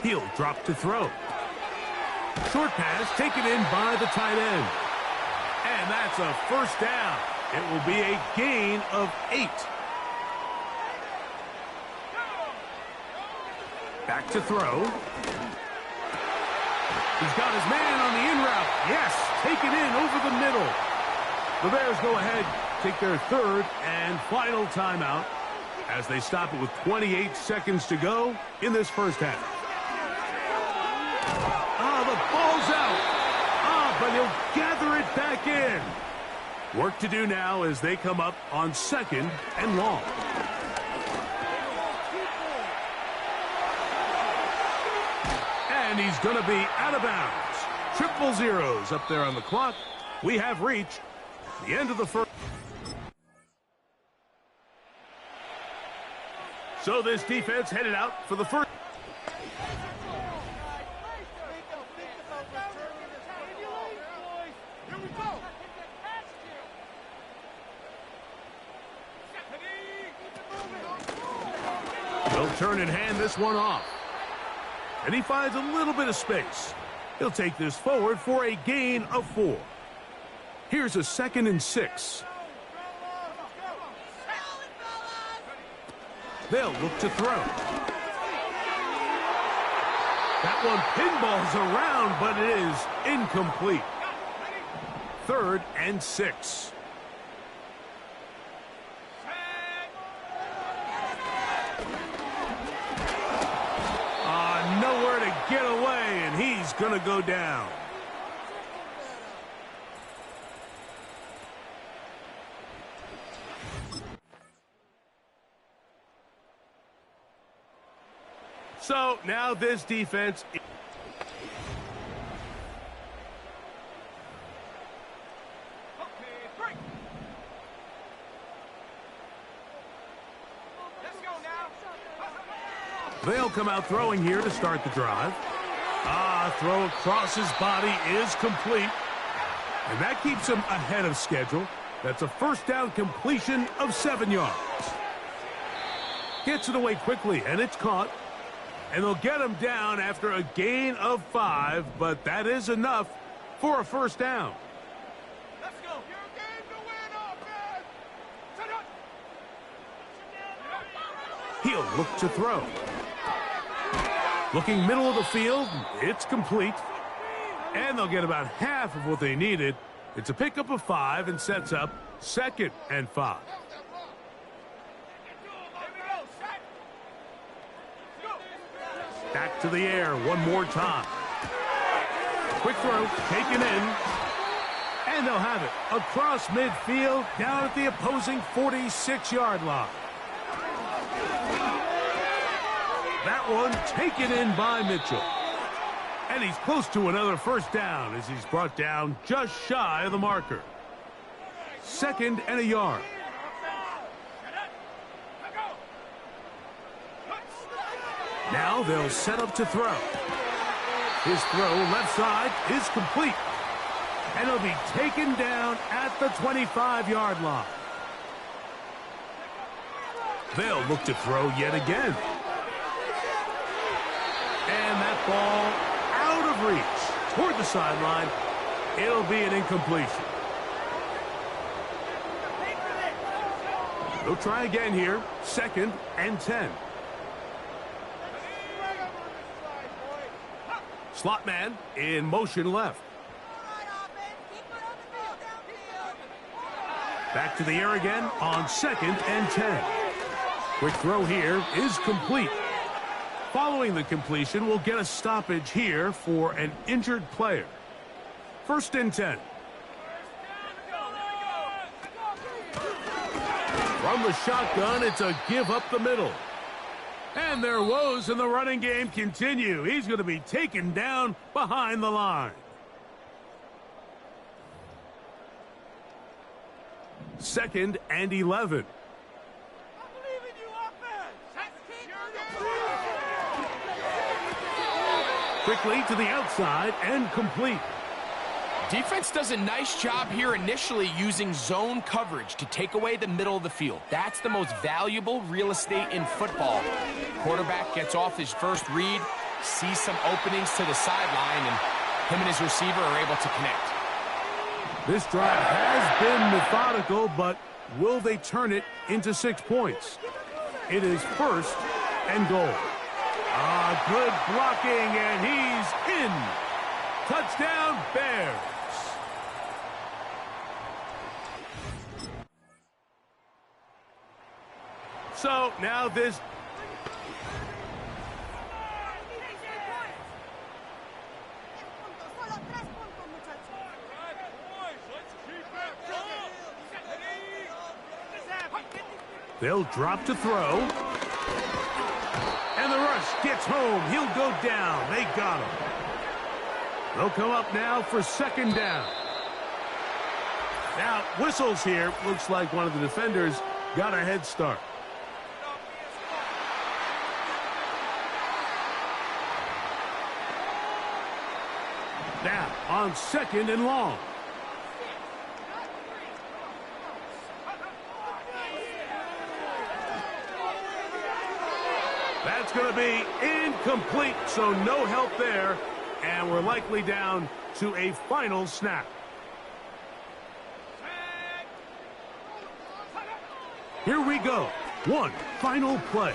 He'll drop to throw. Short pass taken in by the tight end. And that's a 1st down. It will be a gain of 8. Back to throw. He's got his man on the in route. Yes, taken in over the middle. The Bears go ahead, take their 3rd and final timeout as they stop it with 28 seconds to go in this first half. The ball's out. But he'll gather it back in. Work to do now as they come up on 2nd and long. And he's going to be out of bounds. 000 up there on the clock. We have reached the end of the first. So this defense headed out for the first. They'll turn and hand this one off. And he finds a little bit of space. He'll take this forward for a gain of 4. Here's a 2nd and 6. They'll look to throw. That one pinballs around, but it is incomplete. 3rd and 6. Nowhere to get away, and he's going to go down. So now this defense. They'll come out throwing here to start the drive. Throw across his body is complete. And that keeps him ahead of schedule. That's a first down completion of 7 yards. Gets it away quickly, and it's caught. And they'll get him down after a gain of 5, but that is enough for a first down. Let's go. Your game to win, offense. He'll look to throw. Looking middle of the field, it's complete. And they'll get about half of what they needed. It's a pickup of 5 and sets up 2nd and 5. Back to the air one more time. Quick throw, taken in. And they'll have it across midfield, down at the opposing 46-yard line. That one taken in by Mitchell. And he's close to another first down as he's brought down just shy of the marker. 2nd and a yard. Now they'll set up to throw. His throw left side is complete. And he'll be taken down at the 25-yard line. They'll look to throw yet again. And that ball out of reach toward the sideline. It'll be an incompletion. They'll try again here. 2nd and 10. Slot man in motion left. Back to the air again on 2nd and 10. Quick throw here is complete. Following the completion, we'll get a stoppage here for an injured player. 1st and 10. From the shotgun, it's a give up the middle. And their woes in the running game continue. He's going to be taken down behind the line. 2nd and 11. Quickly to the outside and complete. Defense does a nice job here initially using zone coverage to take away the middle of the field. That's the most valuable real estate in football. Quarterback gets off his first read, sees some openings to the sideline, and him and his receiver are able to connect. This drive has been methodical, but will they turn it into 6 points? It is 1st and goal. Good blocking, and he's in. Touchdown, Bears. So now this. They'll drop to throw. And the rush gets home. He'll go down. They got him. They'll come up now for 2nd down. Now, whistles here. Looks like one of the defenders got a head start. Now, on 2nd and long. That's going to be incomplete, so no help there. And we're likely down to a final snap. Here we go. One final play.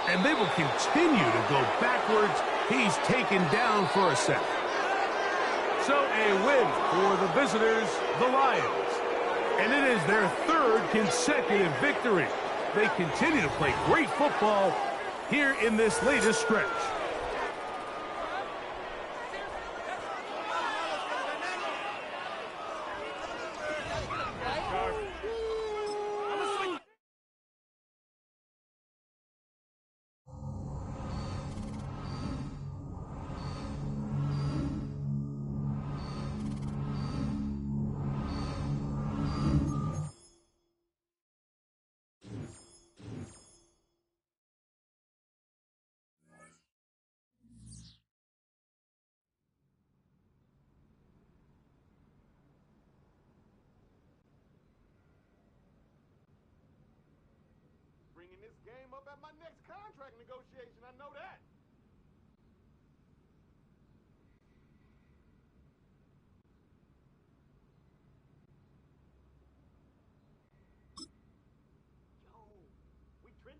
And they will continue to go backwards. He's taken down for a set. So a win for the visitors, the Lions. And it is their 3rd consecutive victory. They continue to play great football here in this latest stretch. Bringing this game up at my next contract negotiation, I know that. Yo, we trend.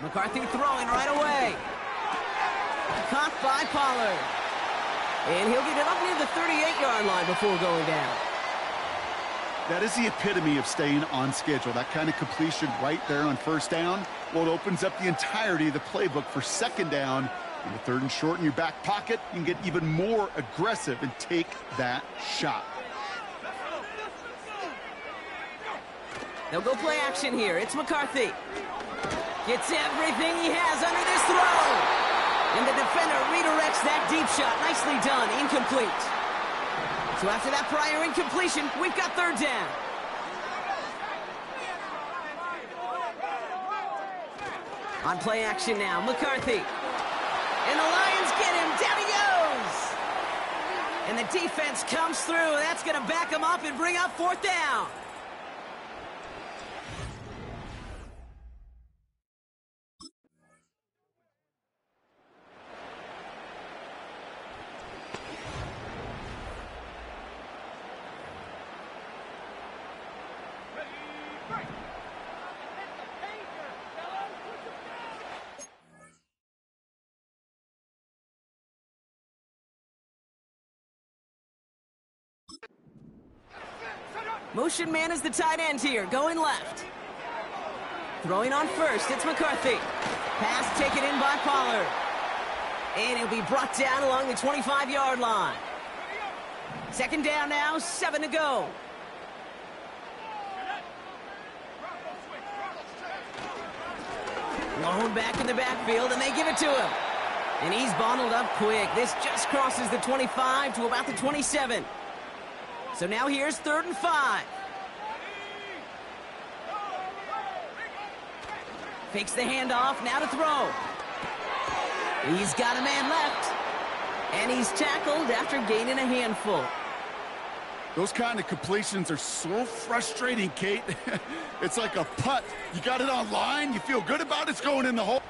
McCarthy throwing right away. Caught by Pollard. And he'll get it up near the 38-yard line before going down. That is the epitome of staying on schedule. That kind of completion right there on first down. Well, it opens up the entirety of the playbook for second down. In the third and short in your back pocket, you can get even more aggressive and take that shot. They'll go play action here. It's McCarthy. Gets everything he has under this throw. And the defender redirects that deep shot. Nicely done. Incomplete. So after that prior incompletion, we've got third down. On play action now, McCarthy. And the Lions get him. Down he goes. And the defense comes through. That's going to back him up and bring up fourth down. Motion man is the tight end here, going left. Throwing on first, it's McCarthy. Pass taken in by Pollard. And he'll be brought down along the 25-yard line. Second down now, 7 to go. Lone back in the backfield, and they give it to him. And he's bundled up quick. This just crosses the 25 to about the 27. So now here's 3rd and 5. Fakes the handoff, now to throw. He's got a man left. And he's tackled after gaining a handful. Those kind of completions are so frustrating, Kate. It's like a putt. You got it on line, you feel good about it, it's going in the hole.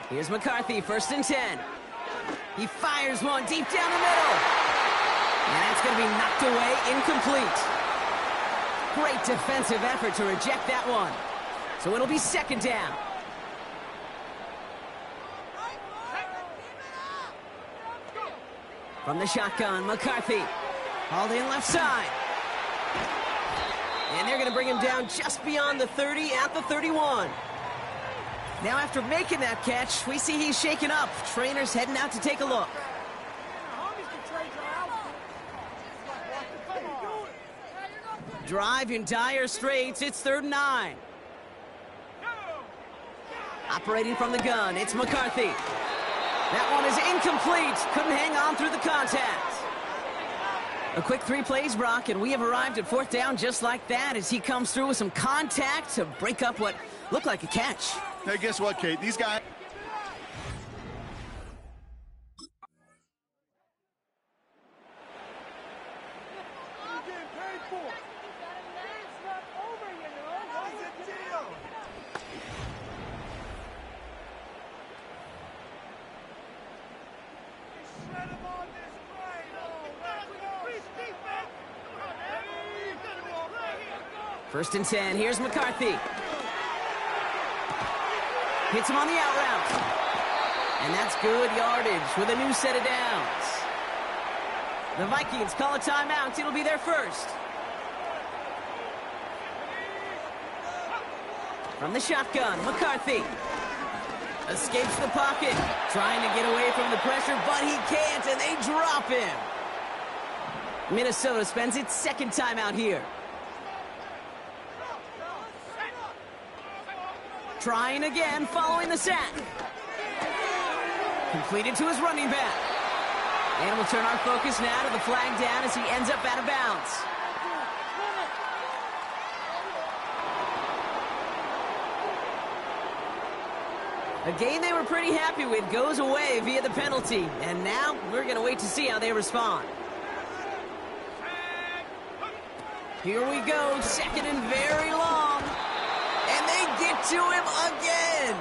Here's McCarthy, 1st and 10. He fires one deep down the middle. And that's going to be knocked away, incomplete. Great defensive effort to reject that one. So it'll be 2nd down. From the shotgun, McCarthy. Hauled in left side. And they're going to bring him down just beyond the 30 at the 31. Now after making that catch, we see he's shaken up. Trainer's heading out to take a look. Drive in dire straits. It's 3rd and 9. Operating from the gun, it's McCarthy. That one is incomplete. Couldn't hang on through the contact. A quick 3 plays, Brock, and we have arrived at 4th down just like that as he comes through with some contact to break up what looked like a catch. Hey, guess what, Kate? These guys... First and 10, here's McCarthy. Hits him on the out route. And that's good yardage with a new set of downs. The Vikings call a timeout. It'll be their first. From the shotgun, McCarthy. Escapes the pocket. Trying to get away from the pressure, but he can't, and they drop him. Minnesota spends its 2nd timeout here. Trying again, following the sack. Completed to his running back. And we'll turn our focus now to the flag down as he ends up out of bounds. A game they were pretty happy with goes away via the penalty. And now we're going to wait to see how they respond. Here we go, second and very long. And they get to him again.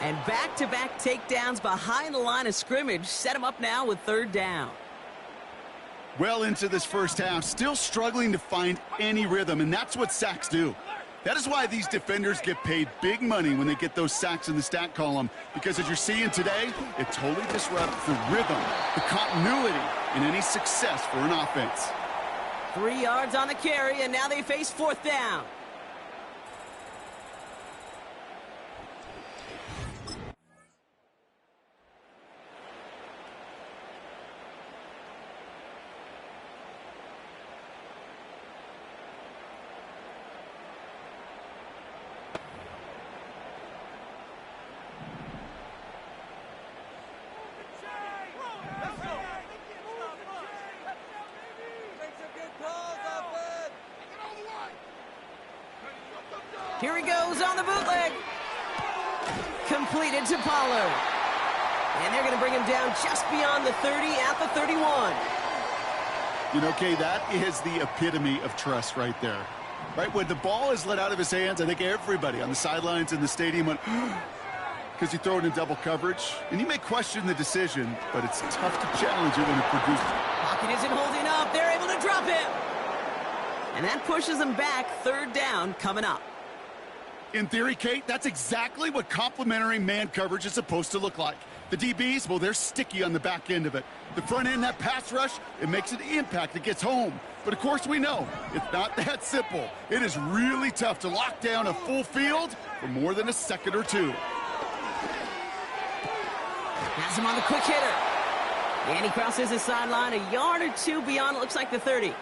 And back-to-back takedowns behind the line of scrimmage set him up now with third down. Well into this first half, still struggling to find any rhythm, and that's what sacks do. That is why these defenders get paid big money when they get those sacks in the stat column, because as you're seeing today, it totally disrupts the rhythm, the continuity, and any success for an offense. 3 yards on the carry, and now they face fourth down. Here he goes on the bootleg. Completed to Pollard. And they're going to bring him down just beyond the 30 at the 31. You know, Kay, that is the epitome of trust right there. Right, when the ball is let out of his hands, I think everybody on the sidelines in the stadium went, because you throw it in double coverage. And you may question the decision, but it's tough to challenge it when it produces. Pocket isn't holding up. They're able to drop him. And that pushes them back. Third down coming up. In theory, Kate, that's exactly what complementary man coverage is supposed to look like. The DBs, well, they're sticky on the back end of it. The front end, that pass rush, it makes an impact. It gets home. But, of course, we know it's not that simple. It is really tough to lock down a full field for more than a second or two. Has him on the quick hitter. And he crosses the sideline a yard or two beyond, it looks like the 30.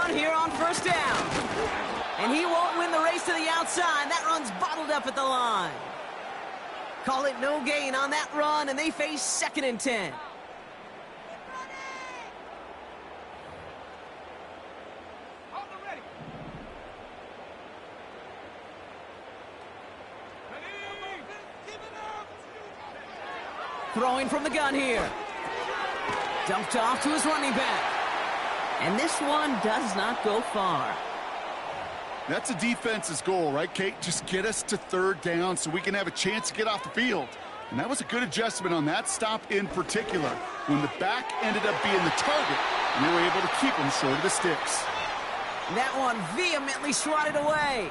Here on first down. And he won't win the race to the outside. That run's bottled up at the line. Call it no gain on that run, and they face second and 10. Throwing from the gun here. Dumped off to his running back. And this one does not go far. That's a defense's goal, right, Kate? Just get us to third down so we can have a chance to get off the field. And that was a good adjustment on that stop in particular, when the back ended up being the target, and they were able to keep him short of the sticks. That one vehemently swatted away.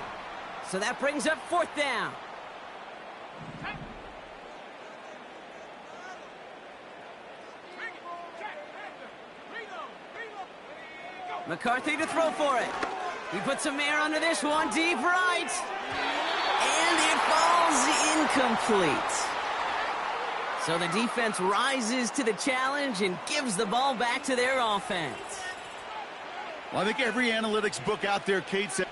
So that brings up fourth down. McCarthy to throw for it. He puts some air under this one, deep right. And it falls incomplete. So the defense rises to the challenge and gives the ball back to their offense. Well, I think every analytics book out there, Kate, said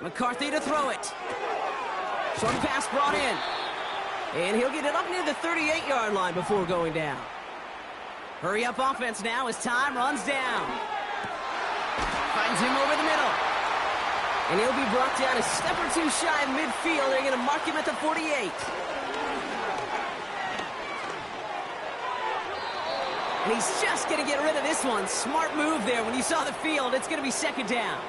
McCarthy to throw it. Short pass brought in. And he'll get it up near the 38-yard line before going down. Hurry up offense now as time runs down. Finds him over the middle. And he'll be brought down a step or two shy of midfield. They're going to mark him at the 48. And he's just going to get rid of this one. Smart move there. When you saw the field, it's going to be second down.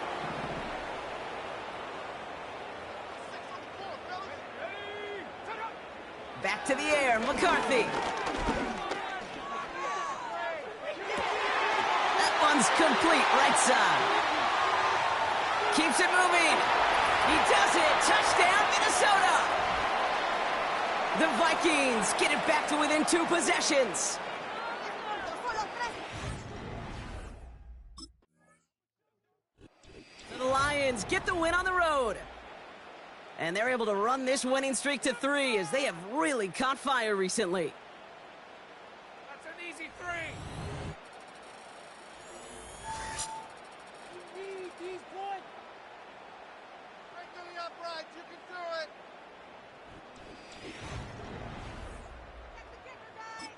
Back to the air, McCarthy. That one's complete, right side. Keeps it moving. He does it. Touchdown, Minnesota. The Vikings get it back to within 2 possessions. The Lions get the win on the road. And they're able to run this winning streak to 3 as they have really caught fire recently. That's an easy 3. You need these points. Right to the upright. You can do it. Get the kicker, guys.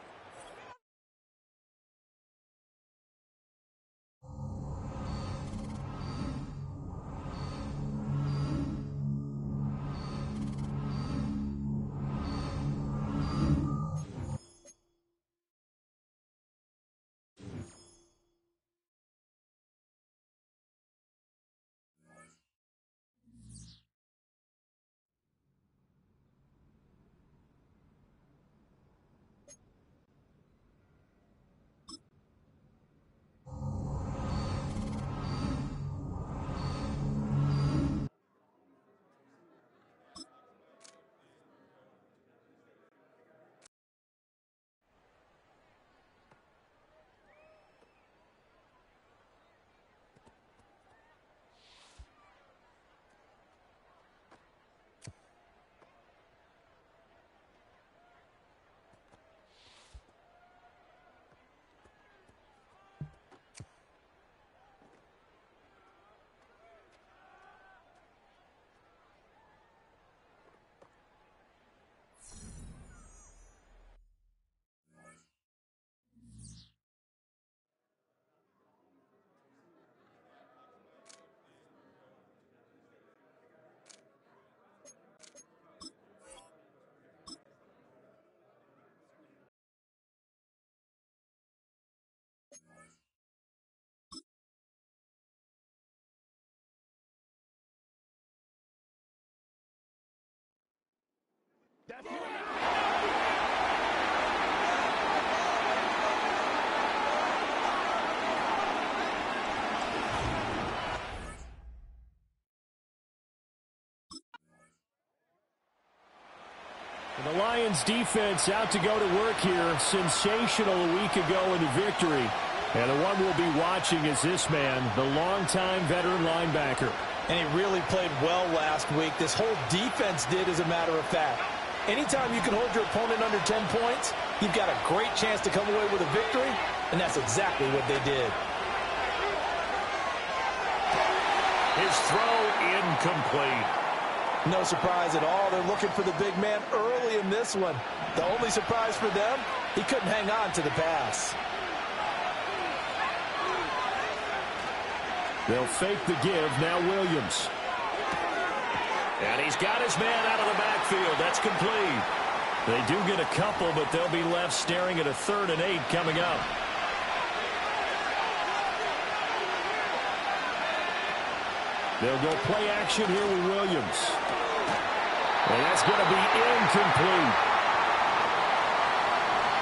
The Lions defense out to go to work here. Sensational a week ago in the victory. And the one we'll be watching is this man, the longtime veteran linebacker. And he really played well last week. This whole defense did, as a matter of fact. Anytime you can hold your opponent under 10 points, you've got a great chance to come away with a victory, and that's exactly what they did. His throw incomplete. No surprise at all. They're looking for the big man early in this one. The only surprise for them, he couldn't hang on to the pass. They'll fake the give. Now Williams. And he's got his man out of the backfield. That's complete. They do get a couple, but they'll be left staring at a 3rd and 8 coming up. They'll go play action here with Williams. And that's going to be incomplete.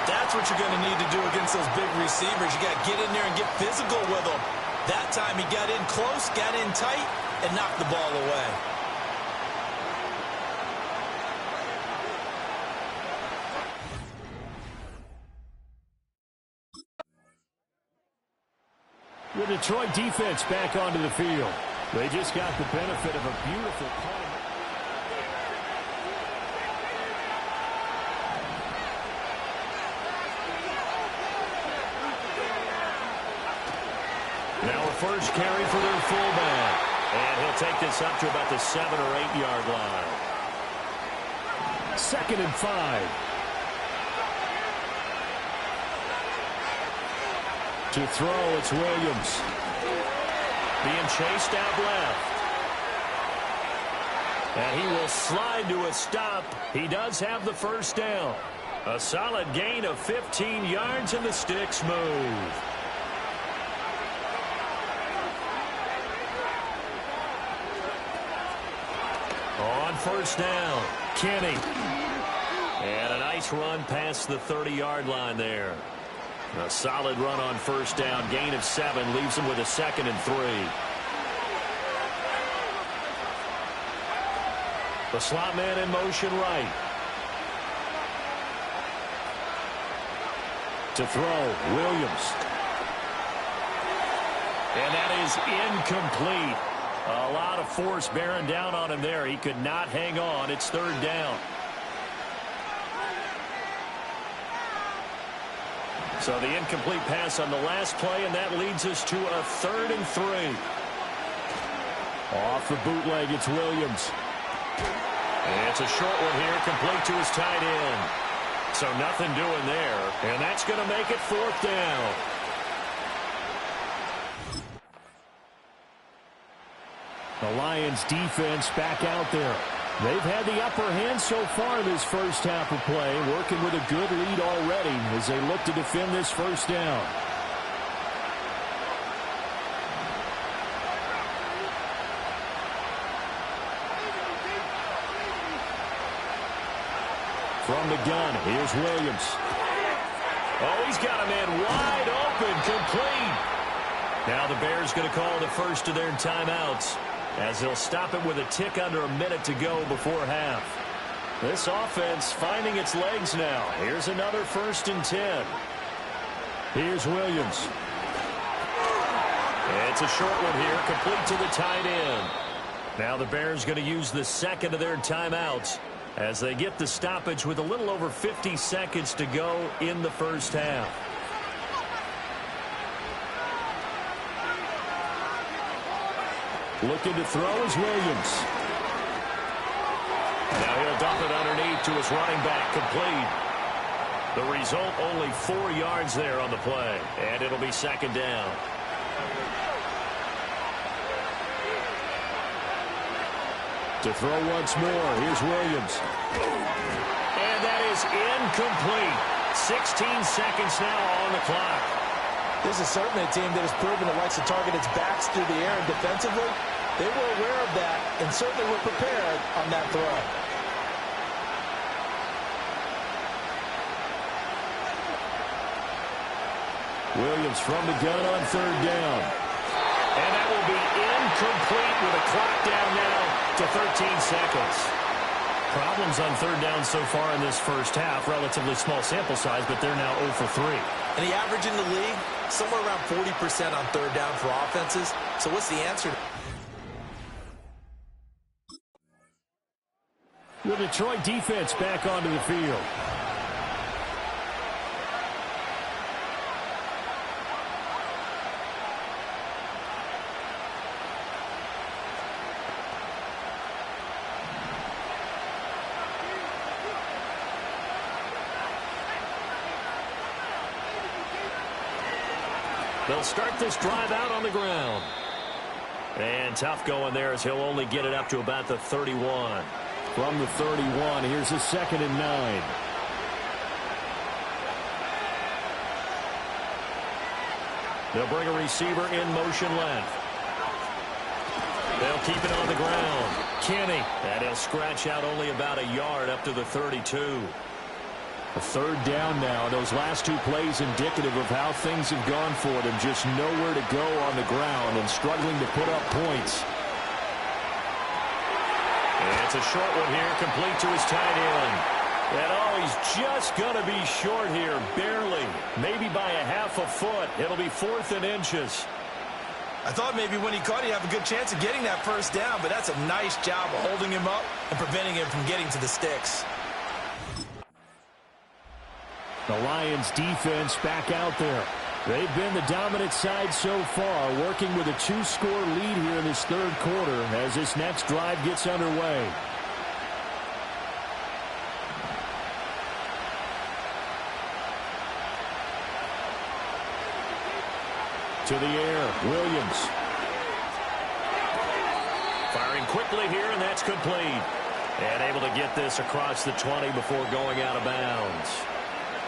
That's what you're going to need to do against those big receivers. You got to get in there and get physical with them. That time he got in close, got in tight, and knocked the ball away. The Detroit defense back onto the field. They just got the benefit of a beautiful punt. Now a first carry for their fullback. And he'll take this up to about the 7 or 8 yard line. 2nd and 5. To throw, it's Williams. Being chased out left. And he will slide to a stop. He does have the first down. A solid gain of 15 yards, and the sticks move. On first down, Kenny. And a nice run past the 30-yard line there. A solid run on first down, gain of 7, leaves him with a 2nd and 3. The slot man in motion right. To throw, Williams. And that is incomplete. A lot of force bearing down on him there. He could not hang on. It's third down. So the incomplete pass on the last play, and that leads us to a 3rd and 3. Off the bootleg, it's Williams. And it's a short one here, complete to his tight end. So nothing doing there, and that's going to make it 4th down. The Lions defense back out there. They've had the upper hand so far in this first half of play, working with a good lead already as they look to defend this first down. From the gun, here's Williams. Oh, he's got a man wide open, complete. Now the Bears going to call the first of their timeouts, as they'll stop it with a tick under a minute to go before half. This offense finding its legs now. Here's another 1st and 10. Here's Williams. It's a short one here, complete to the tight end. Now the Bears going to use the second of their timeouts as they get the stoppage with a little over 50 seconds to go in the first half. Looking to throw is Williams. Now he'll dump it underneath to his running back, complete. The result, only 4 yards there on the play, and it'll be 2nd down. To throw once more, here's Williams. And that is incomplete. 16 seconds now on the clock. This is certainly a team that has proven it likes to target its backs through the air, and defensively, they were aware of that and certainly were prepared on that throw. Williams from the gun on 3rd down. And that will be incomplete with a clock down now to 13 seconds. Problems on 3rd down so far in this first half. Relatively small sample size, but they're now 0 for 3. And the average in the league, somewhere around 40% on 3rd down for offenses. So what's the answer? The Detroit defense back onto the field. They'll start this drive out on the ground. And tough going there as he'll only get it up to about the 31. From the 31, here's a 2nd and 9. They'll bring a receiver in motion left. They'll keep it on the ground. Kenny. And he'll scratch out only about a yard up to the 32. A 3rd down now. Those last 2 plays indicative of how things have gone for them. Just nowhere to go on the ground and struggling to put up points. And it's a short one here, complete to his tight end. And oh, he's just going to be short here, barely. Maybe by a half a foot. It'll be 4th and inches. I thought maybe when he caught, he'd have a good chance of getting that first down, but that's a nice job of holding him up and preventing him from getting to the sticks. The Lions defense back out there. They've been the dominant side so far, working with a 2-score lead here in this 3rd quarter as this next drive gets underway. To the air, Williams. Firing quickly here, and that's complete. And able to get this across the 20 before going out of bounds.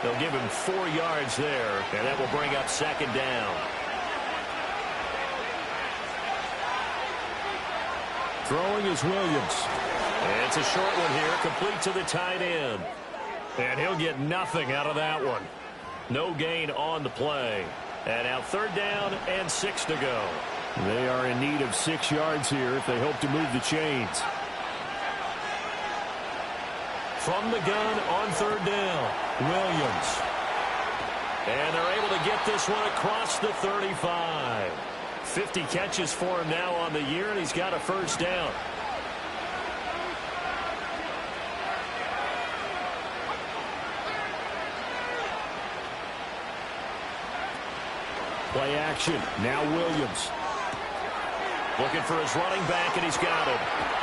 They'll give him 4 yards there, and that will bring up 2nd down. Throwing is Williams. And it's a short one here, complete to the tight end. And he'll get nothing out of that one. No gain on the play. And now 3rd down and 6 to go. They are in need of 6 yards here if they hope to move the chains. from the gun on third down. Williams. And they're able to get this one across the 35. 50 catches for him now on the year, and he's got a first down. Play action. Now Williams. Looking for his running back, and he's got him.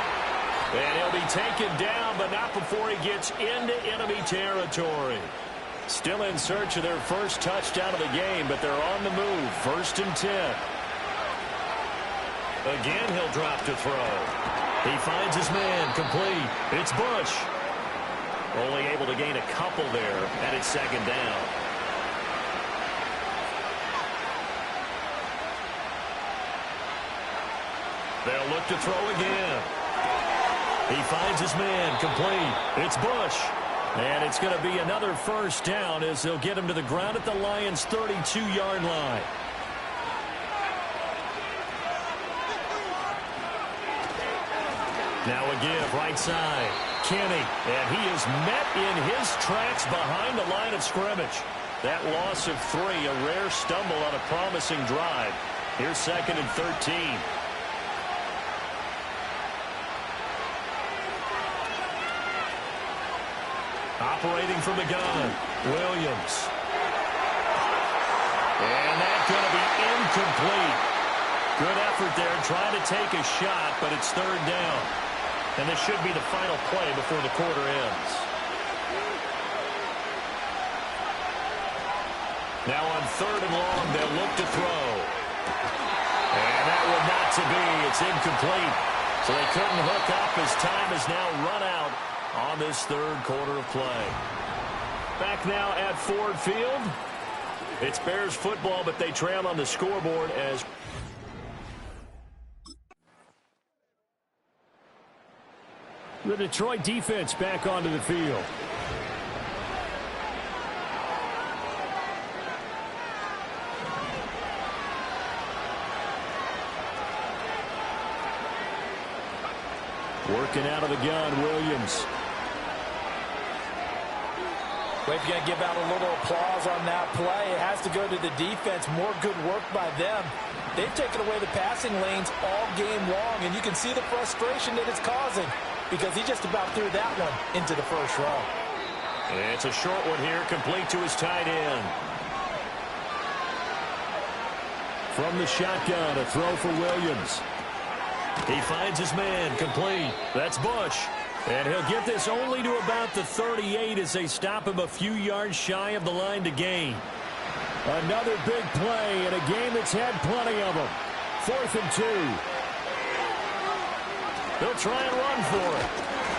And he'll be taken down, but not before he gets into enemy territory. Still in search of their first touchdown of the game, but they're on the move. 1st and 10. Again, he'll drop to throw. He finds his man, complete. It's Bush. Only able to gain a couple there, and it's 2nd down. They'll look to throw again. He finds his man, complete. It's Bush. And it's going to be another first down as they'll get him to the ground at the Lions' 32-yard line. Now a give, right side. Kenny, and he is met in his tracks behind the line of scrimmage. That loss of 3, a rare stumble on a promising drive. Here's 2nd and 13. Operating from the gun, Williams. And that's going to be incomplete. Good effort there, trying to take a shot, but it's 3rd down. And this should be the final play before the quarter ends. Now on 3rd and long, they'll look to throw. And that one not to be. It's incomplete. So they couldn't hook up as time has now run out on this 3rd quarter of play. Back now at Ford Field. It's Bears football, but they trail on the scoreboard as the Detroit defense back onto the field. Working out of the gun, Williams. Well, if you're going to give out a little applause on that play, it has to go to the defense. More good work by them. They've taken away the passing lanes all game long, and you can see the frustration that it's causing because he just about threw that one into the first row. It's a short one here, complete to his tight end. From the shotgun, a throw for Williams. He finds his man, complete. That's Bush. And he'll get this only to about the 38 as they stop him a few yards shy of the line to gain. Another big play in a game that's had plenty of them. 4th and 2. He'll try and run for it.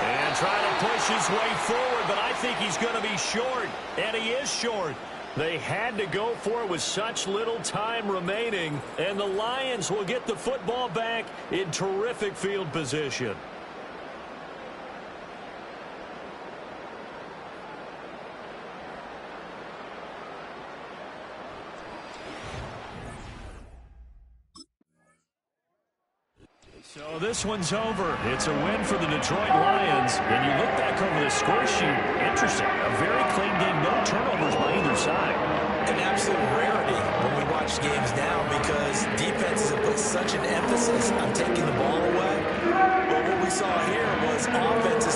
And try to push his way forward, but I think he's going to be short. And he is short. They had to go for it with such little time remaining. And the Lions will get the football back in terrific field position. So this one's over. It's a win for the Detroit Lions. And you look back over the score sheet, interesting. A very clean game, no turnovers by either side. An absolute rarity when we watch games now because defenses have put such an emphasis on taking the ball away. But what we saw here was offenses